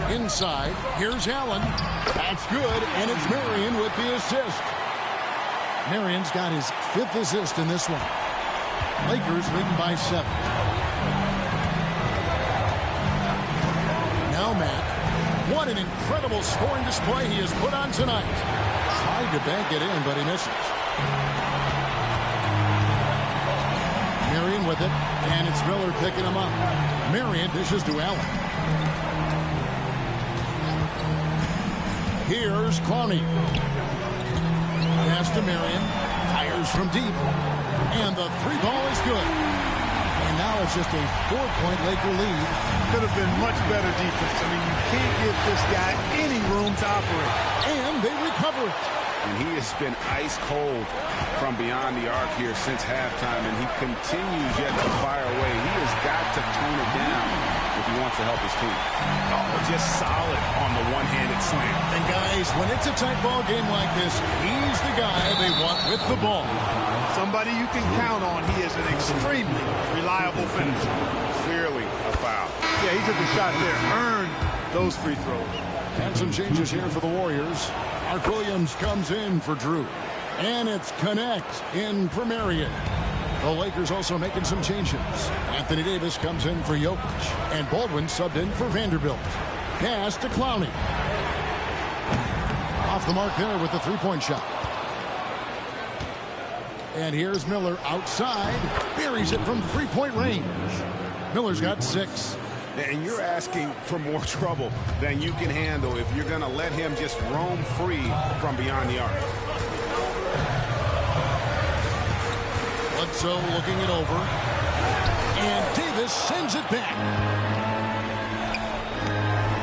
Inside. Here's Allen. That's good, and it's Marion with the assist. Marion's got his 5th assist in this one. Lakers leading by 7. incredible scoring display he has put on tonight. Tried to bank it in, but he misses. Marion with it, and it's Miller picking him up. Marion dishes to Allen. Here's Clowney. Pass to Marion. Fires from deep. And the three ball is good. And now it's just a 4-point Laker lead. Could have been much better defense. I mean, you can't give this guy any room to operate. And they recover it. And he has been ice cold from beyond the arc here since halftime, and he continues yet to fire away. He has got to tone it down if he wants to help his team. Oh, just solid on the one-handed slam. And guys, when it's a tight ball game like this, he's the guy they want with the ball. Somebody you can count on. He is an extremely reliable finisher. Clearly a foul. Yeah, he took a shot there. Earned those free throws. And some changes here for the Warriors. Mark Williams comes in for Drew. And it's Connect in for Marion. The Lakers also making some changes. Anthony Davis comes in for Jokic. And Baldwin subbed in for Vanderbilt. Pass to Clowney. Off the mark there with the three-point shot. And here's Miller outside. Buries it from three-point range. Miller's got 6. And you're asking for more trouble than you can handle if you're going to let him just roam free from beyond the arc. Bledsoe looking it over. And Davis sends it back.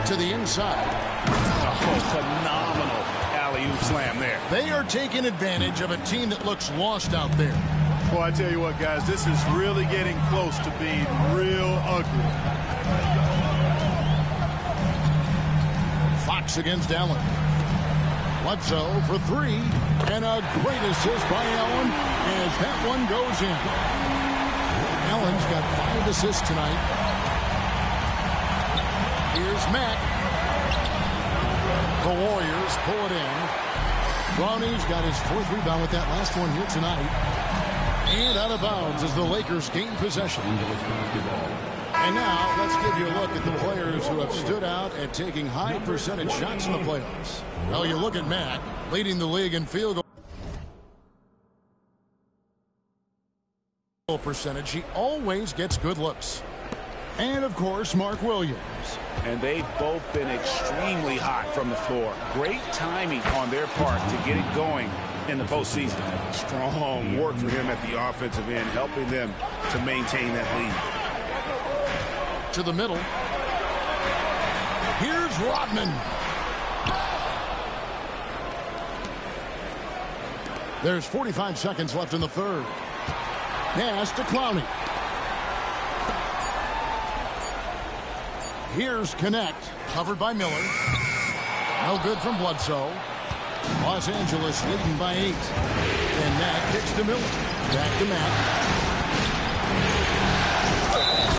To the inside. Oh, phenomenal alley-oop slam there. They are taking advantage of a team that looks lost out there. Well, I tell you what, guys, this is really getting close to being real ugly. Fox against Allen. Bledsoe for 3. And a great assist by Allen as that one goes in. Allen's got 5 assists tonight. Here's Mack. The Warriors pull it in. Brownie's got his 4th rebound with that last one here tonight. And out of bounds as the Lakers gain possession. And now let's give you a look at the players who have stood out at taking high percentage shots in the playoffs. Well, you look at Mack, leading the league in field goal percentage. He always gets good looks. And, of course, Mark Williams. And they've both been extremely hot from the floor. Great timing on their part to get it going in the postseason. Strong work for him at the offensive end, helping them to maintain that lead. To the middle. Here's Rodman. There's 45 seconds left in the third. Pass to Clowney. Here's Connect, covered by Miller. No good from Bledsoe. Los Angeles leading by 8. And Mack kicks to Miller. Back to Mack.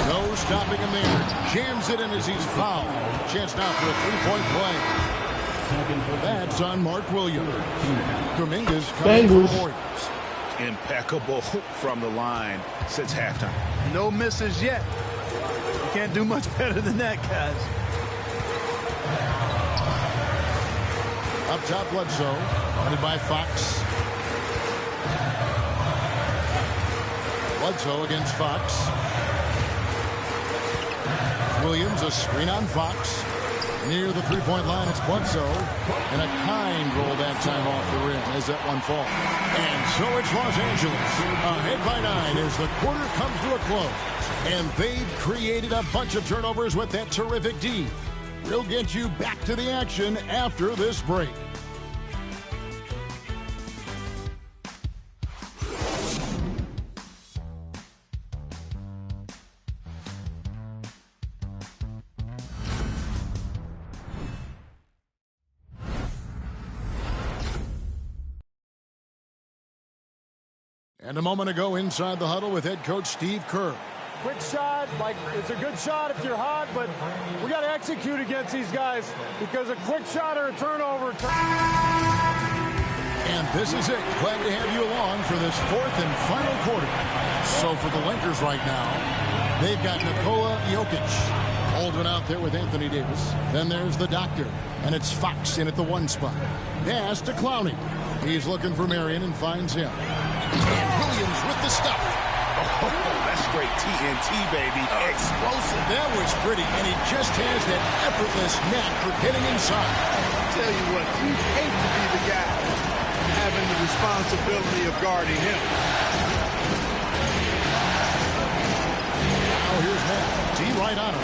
No stopping him there. Jams it in as he's fouled. Chance now for a three-point play. That's on Mark Williams. Dominguez coming for the Warriors. Impeccable from the line since halftime. No misses yet. You can't do much better than that, guys. Up top, Bledsoe. Guarded by Fox. Bledsoe against Fox. Williams, a screen on Fox. Near the three-point line, it's Bledsoe. And a kind roll that time off the rim as that one falls. And so it's Los Angeles. Ahead by 9 as the quarter comes to a close. And they've created a bunch of turnovers with that terrific D. We'll get you back to the action after this break. And a moment ago inside the huddle with head coach Steve Kerr. Quick shot, like it's a good shot if you're hot, but we got to execute against these guys because a quick shot or a turnover. And this is it. Glad to have you along for this 4th and final quarter. So for the Lakers right now, they've got Nikola Jokic. Old Baldwin out there with Anthony Davis. Then there's the doctor. And it's Fox in at the 1 spot. Pass to Clowney. He's looking for Marion and finds him. And Williams with the stuff. Oh, that's straight TNT, baby. Explosive. That was pretty, and he just has that effortless knack for getting inside. Tell you what, you hate to be the guy having the responsibility of guarding him. Now here's Matt. D right on him.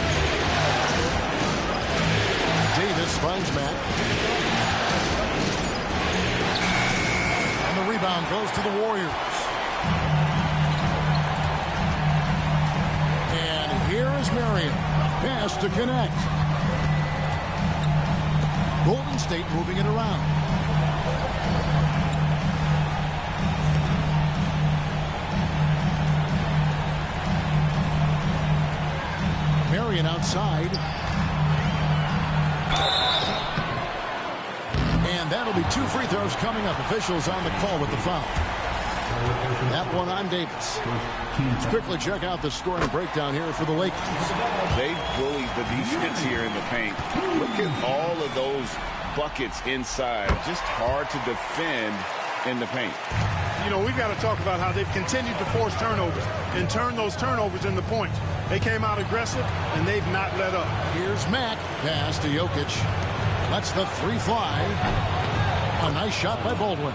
Davis finds Matt. And the rebound goes to the Warriors. And here is Marion. Pass to connect. Golden State moving it around. Marion outside. And that'll be 2 free throws coming up. Officials on the call with the foul. That one on Davis. Let's quickly check out the scoring breakdown here for the Lakers. They bullied the defense here in the paint. Look at all of those buckets inside. Just hard to defend in the paint. You know, we've got to talk about how they've continued to force turnovers and turn those turnovers into points. They came out aggressive, and they've not let up. Here's Mack. Pass to Jokic. Lets the 3 fly. A nice shot by Baldwin.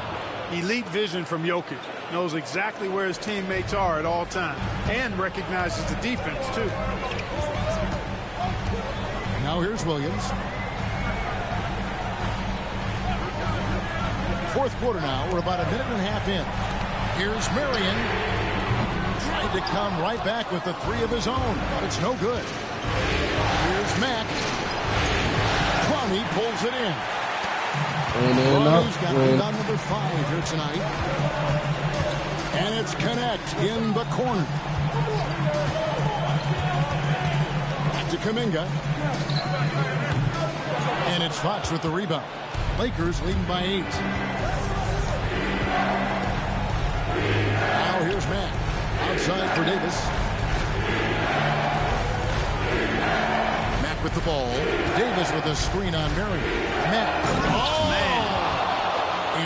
Elite vision from Jokic. Knows exactly where his teammates are at all times and recognizes the defense, too. Now here's Williams. 4th quarter now. We're about a minute and a half in. Here's Marion. Tried to come right back with the 3 of his own, but it's no good. Here's Mack. Clowney pulls it in. Clowney's got rebound number 5 here tonight. And it's Connect in the corner. Back to Kuminga. And it's Fox with the rebound. Lakers leading by 8. Now here's Matt. Outside for Davis. Matt with the ball. Davis with a screen on Marion. Matt. Oh, man.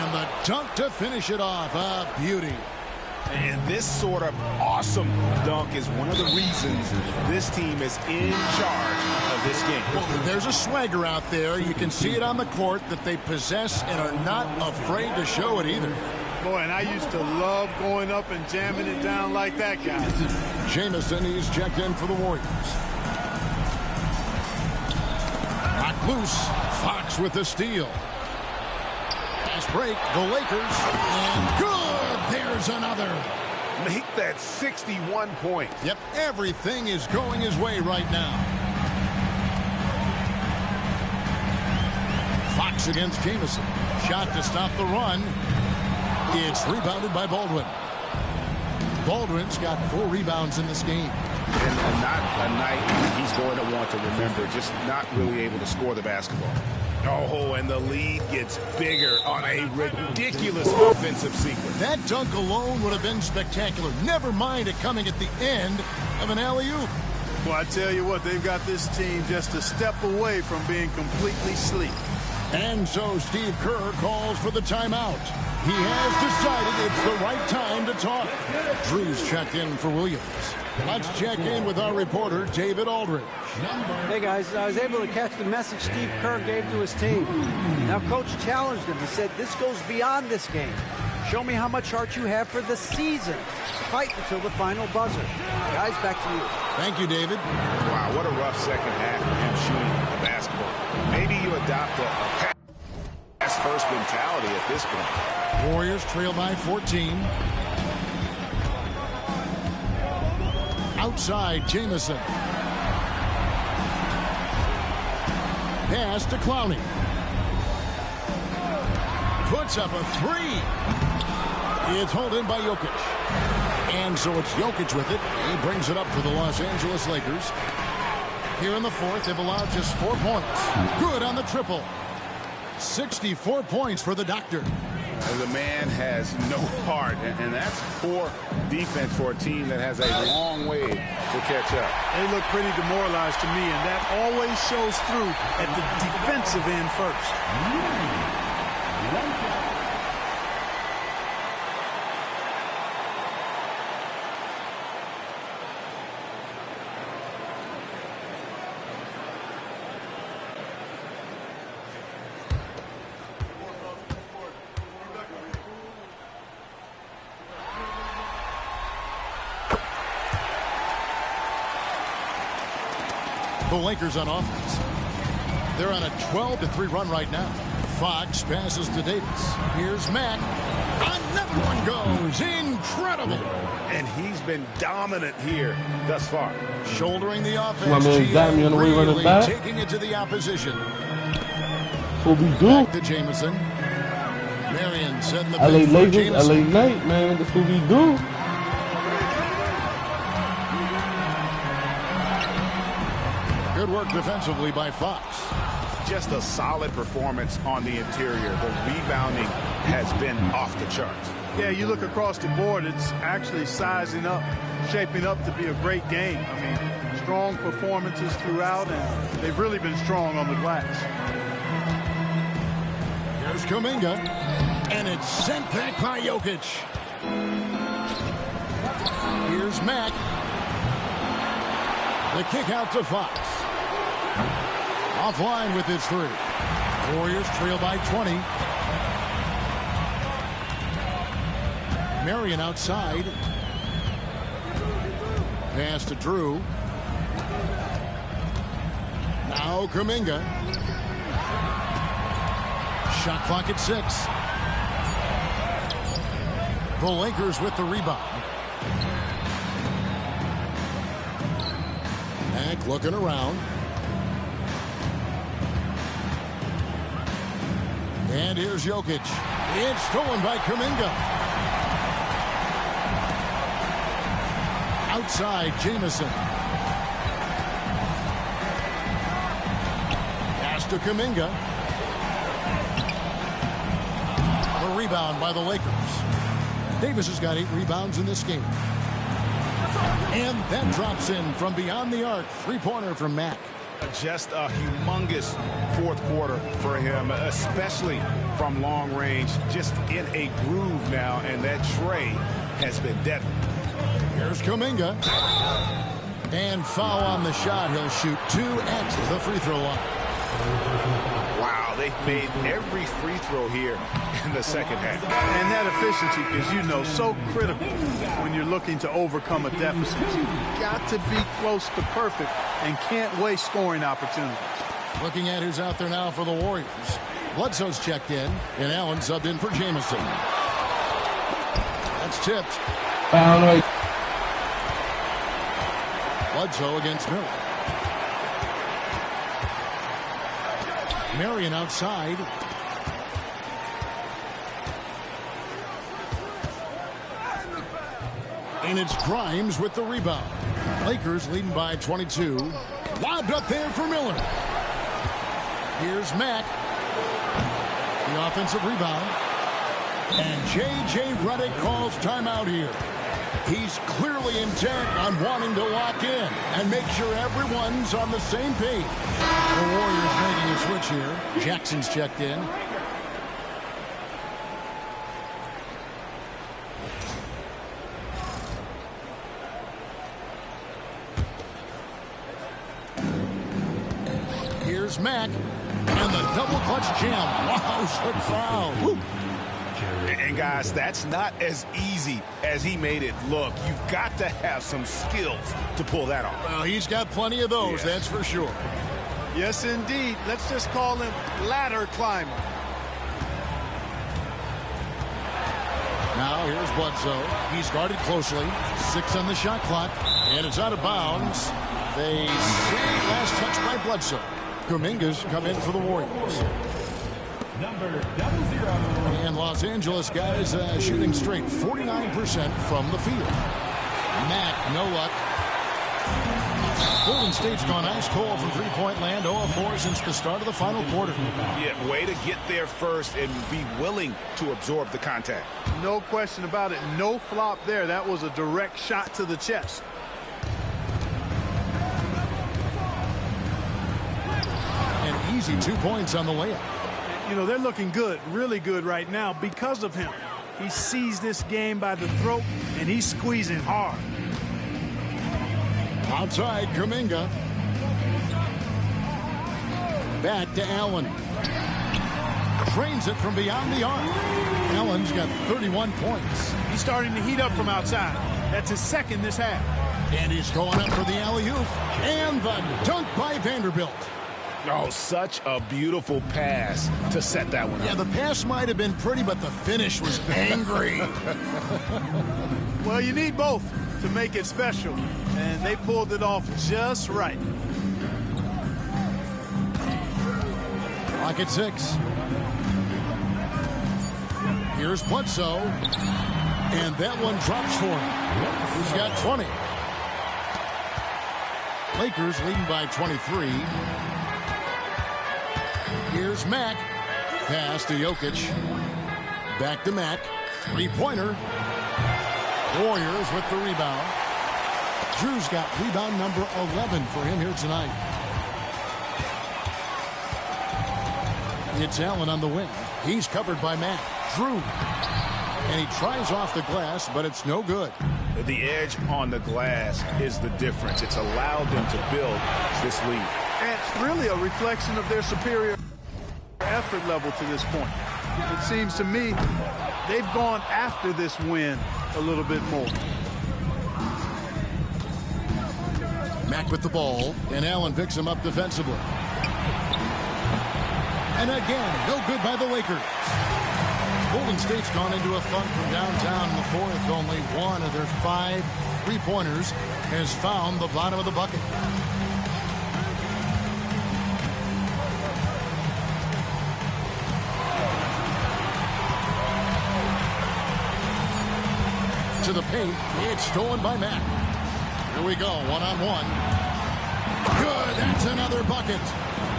And the dunk to finish it off. A beauty. And this sort of awesome dunk is one of the reasons this team is in charge of this game. Well, there's a swagger out there. You can see it on the court that they possess and are not afraid to show it either. Boy, and I used to love going up and jamming it down like that guy. Jamison, he's checked in for the Warriors. Knocked loose. Fox with the steal. Fast break. The Lakers. And good. There's another. Make that 61 points. Yep, everything is going his way right now. Fox against Jamison. Shot to stop the run. It's rebounded by Baldwin. Baldwin's got 4 rebounds in this game. And not a night he's going to want to remember, just not really able to score the basketball. Oh, and the lead gets bigger on a ridiculous offensive sequence. That dunk alone would have been spectacular. Never mind it coming at the end of an alley-oop. Well, I tell you what, they've got this team just a step away from being completely sleek. And so Steve Kerr calls for the timeout. He has decided it's the right time to talk. Drew's checked in for Williams. Let's check in with our reporter, David Aldridge. Hey, guys, I was able to catch the message Steve Kerr gave to his team. Now, Coach challenged him. He said, this goes beyond this game. Show me how much heart you have for the season. Fight until the final buzzer. Guys, back to you. Thank you, David. Wow, what a rough second half for him shooting the basketball. Maybe you adopt a pass-first mentality at this point. Warriors trail by 14. Outside, Jamison. Pass to Clowney. Puts up a 3. It's hauled in by Jokic. And so it's Jokic with it. He brings it up for the Los Angeles Lakers. Here in the 4th, they've allowed just 4 points. Good on the triple. 64 points for the doctor. The man has no heart, and that's poor defense for a team that has a long way to catch up. They look pretty demoralized to me, and that always shows through at the defensive end first. The Lakers on offense. They're on a 12-3 run right now. Fox passes to Davis. Here's Mack. Another one goes. Incredible. And he's been dominant here thus far. Shouldering the offense. My man Damian really running back. Taking it to the opposition. What we do? Back to Jamison. Marion setting the LA pick for Lakers, Jamison. LA Knight, man. That's what we do. Good work defensively by Fox. Just a solid performance on the interior. The rebounding has been off the charts. Yeah, you look across the board, it's actually sizing up, shaping up to be a great game. I mean, strong performances throughout, and they've really been strong on the glass. Here's Kuminga, and it's sent back by Jokic. Here's Mack. The kick out to Fox. Offline with his three. Warriors trail by 20. Marion outside. Pass to Drew. Now Kuminga. Shot clock at 6. The Lakers with the rebound. Mack looking around. And here's Jokic. It's stolen by Kuminga. Outside, Jamison. Pass to Kuminga. The rebound by the Lakers. Davis has got 8 rebounds in this game. And that drops in from beyond the arc. 3-pointer from Mack. Just a humongous fourth quarter for him, especially from long range. Just in a groove now, and that tray has been deadly. Here's Kuminga. And foul on the shot. He'll shoot 2 at the free throw line. Wow, they've made every free throw here in the second half. And that efficiency is, you know, so critical when you're looking to overcome a deficit. You've got to be close to perfect and can't waste scoring opportunities. Looking at who's out there now for the Warriors. Bledsoe's checked in, and Allen subbed in for Jamison. That's tipped. Bledsoe against Miller. Marion outside. And it's Grimes with the rebound. Lakers leading by 22. Lobbed up there for Miller. Here's Mack. The offensive rebound. And J.J. Redick calls timeout here. He's clearly intent on wanting to lock in and make sure everyone's on the same page. The Warriors making a switch here. Jackson's checked in. Here's Mack. And the double clutch jam. Wow, the crowd. Woo. And guys, that's not as easy as he made it look. You've got to have some skills to pull that off. Well, he's got plenty of those, that's for sure. Yes, indeed. Let's just call him ladder climber. Now here's Bledsoe. He's guarded closely. 6 on the shot clock. And it's out of bounds. They say last touch by Bledsoe. Kuminga's come in for the Warriors. Number 00. And Los Angeles guys shooting straight 49% from the field. Mack, no luck. Golden State's gone ice cold from three-point land, 0-4 since the start of the final quarter. Yeah, way to get there first and be willing to absorb the contact. No question about it. No flop there. That was a direct shot to the chest. An easy 2 points on the layup. You know, they're looking good, really good right now because of him. He sees this game by the throat, and he's squeezing hard. Outside, Kuminga. Back to Allen. Trains it from beyond the arc. Allen's got 31 points. He's starting to heat up from outside. That's his second this half. And he's going up for the alley-oop. And the dunk by Vanderbilt. Oh, such a beautiful pass to set that one up. Yeah, the pass might have been pretty, but the finish was angry. Well, you need both to make it special, and they pulled it off just right. Clock at 6. Here's Bledsoe, and that one drops for him. He's got 20. Lakers leading by 23. Here's Mack. Pass to Jokic. Back to Mack. Three-pointer. Warriors with the rebound. Drew's got rebound number 11 for him here tonight. It's Allen on the wing. He's covered by Mack. Drew. And he tries off the glass, but it's no good. The edge on the glass is the difference. It's allowed them to build this lead. And it's really a reflection of their superior effort level to this point. It seems to me they've gone after this win a little bit more. Mack with the ball, and Allen picks him up defensively. And again, no good by the Lakers. Golden State's gone into a funk from downtown in the fourth. Only one of their 5 three-pointers has found the bottom of the bucket. To the paint, it's stolen by Mack. Here we go, one-on-one. Good, that's another bucket.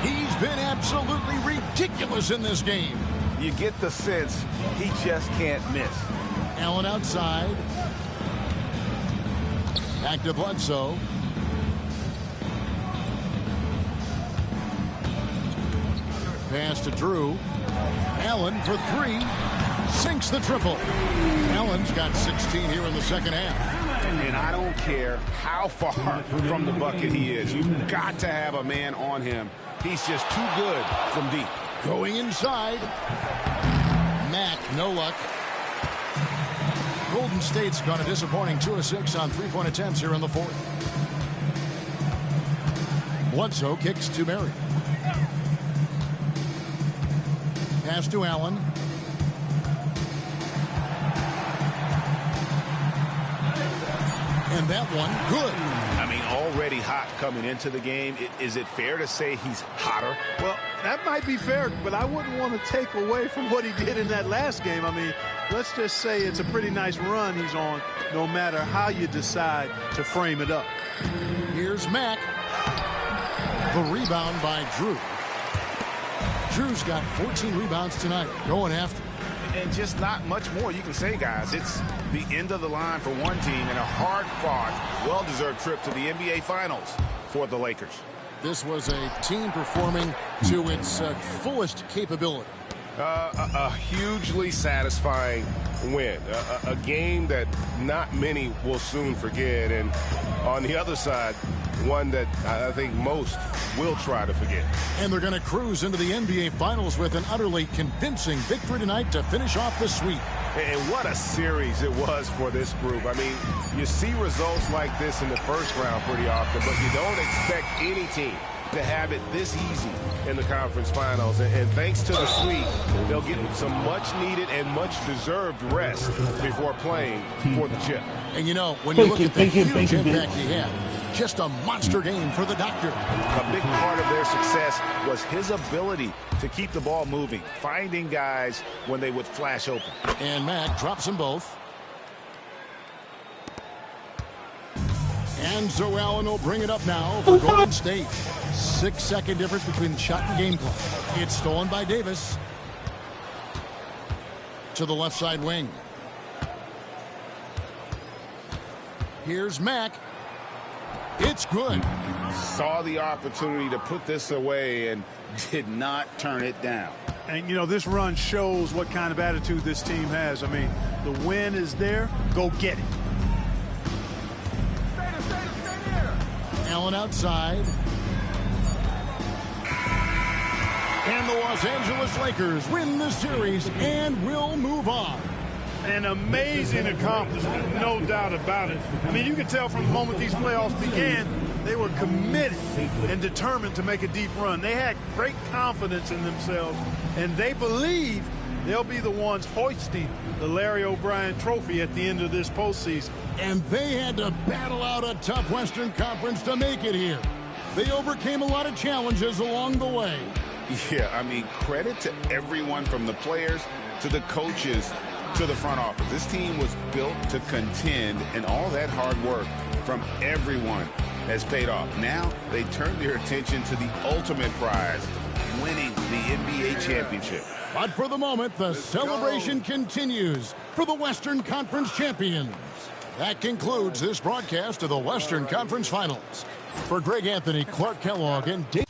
He's been absolutely ridiculous in this game. You get the sense he just can't miss. Allen outside. Back to Bledsoe. Pass to Drew. Allen for 3. Sinks the triple. Allen's got 16 here in the second half. And I don't care how far from the bucket he is. You've got to have a man on him. He's just too good from deep. Going inside. Mack, no luck. Golden State's gone a disappointing 2 of 6 on three-point attempts here in the fourth. Bledsoe kicks to Murray. Pass to Allen. And that one, good. I mean, already hot coming into the game. Is it fair to say he's hotter? Well, that might be fair, but I wouldn't want to take away from what he did in that last game. I mean, let's just say it's a pretty nice run he's on, no matter how you decide to frame it up. Here's Mack. The rebound by Drew. Drew's got 14 rebounds tonight, going after. And just not much more you can say, guys. It's the end of the line for one team and a hard-fought, well-deserved trip to the NBA Finals for the Lakers. This was a team performing to its fullest capability. A hugely satisfying win. A game that not many will soon forget. And on the other side, one that I think most will try to forget. And they're going to cruise into the NBA Finals with an utterly convincing victory tonight to finish off the sweep. And what a series it was for this group. I mean, you see results like this in the first round pretty often, but you don't expect any team to have it this easy in the conference finals. And thanks to the sweep, they'll get some much-needed and much-deserved rest before playing for the chip. And, you know, when you look at the huge impact he had, just a monster game for the doctor. A big part of their success was his ability to keep the ball moving, finding guys when they would flash open. And Mack drops them both. And so Allen will bring it up now for Golden State. 6-second difference between the shot and game clock. It's stolen by Davis. To the left side wing. Here's Mack. It's good. Saw the opportunity to put this away and did not turn it down. And, you know, this run shows what kind of attitude this team has. I mean, the win is there. Go get it. Allen outside. And the Los Angeles Lakers win the series and will move on. An amazing accomplishment, no doubt about it. I mean, you can tell from the moment these playoffs began, they were committed and determined to make a deep run. They had great confidence in themselves, and they believe they'll be the ones hoisting the Larry O'Brien trophy at the end of this postseason. And they had to battle out a tough Western Conference to make it here. They overcame a lot of challenges along the way. Yeah, I mean, credit to everyone from the players to the coaches to the front office. This team was built to contend, and all that hard work from everyone has paid off. Now they turn their attention to the ultimate prize, winning the NBA championship. But for the moment, the celebration continues for the Western Conference champions. That concludes this broadcast of the Western Conference Finals. For Greg Anthony, Clark Kellogg, and Dave.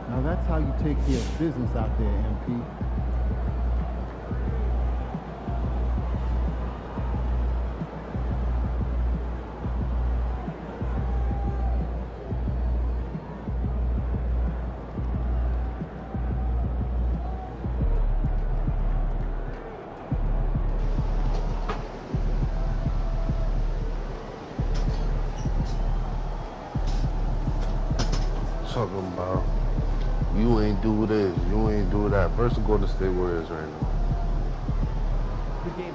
Now that's how you take care of business out there, MP. Talking about you ain't do this, you ain't do that. Versus Golden State Warriors right now. Good game,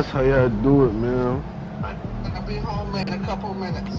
That's how y'all do it, man. I'll be home in a couple minutes.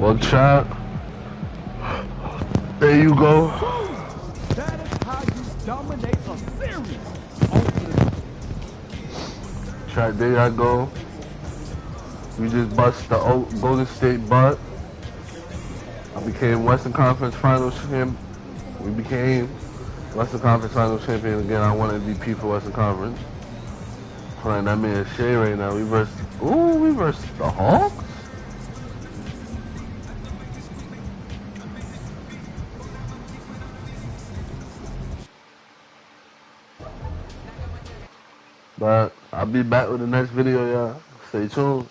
Well, chat. There you go. That is how you dominate a series. Chat, there I go. We just bust the Golden State butt. I became Western Conference Finals champion. We became Western Conference Finals champion again. I won MVP for Western Conference. Playing that man Shea right now. We versed the Hawks. But I'll be back with the next video, y'all. Stay tuned.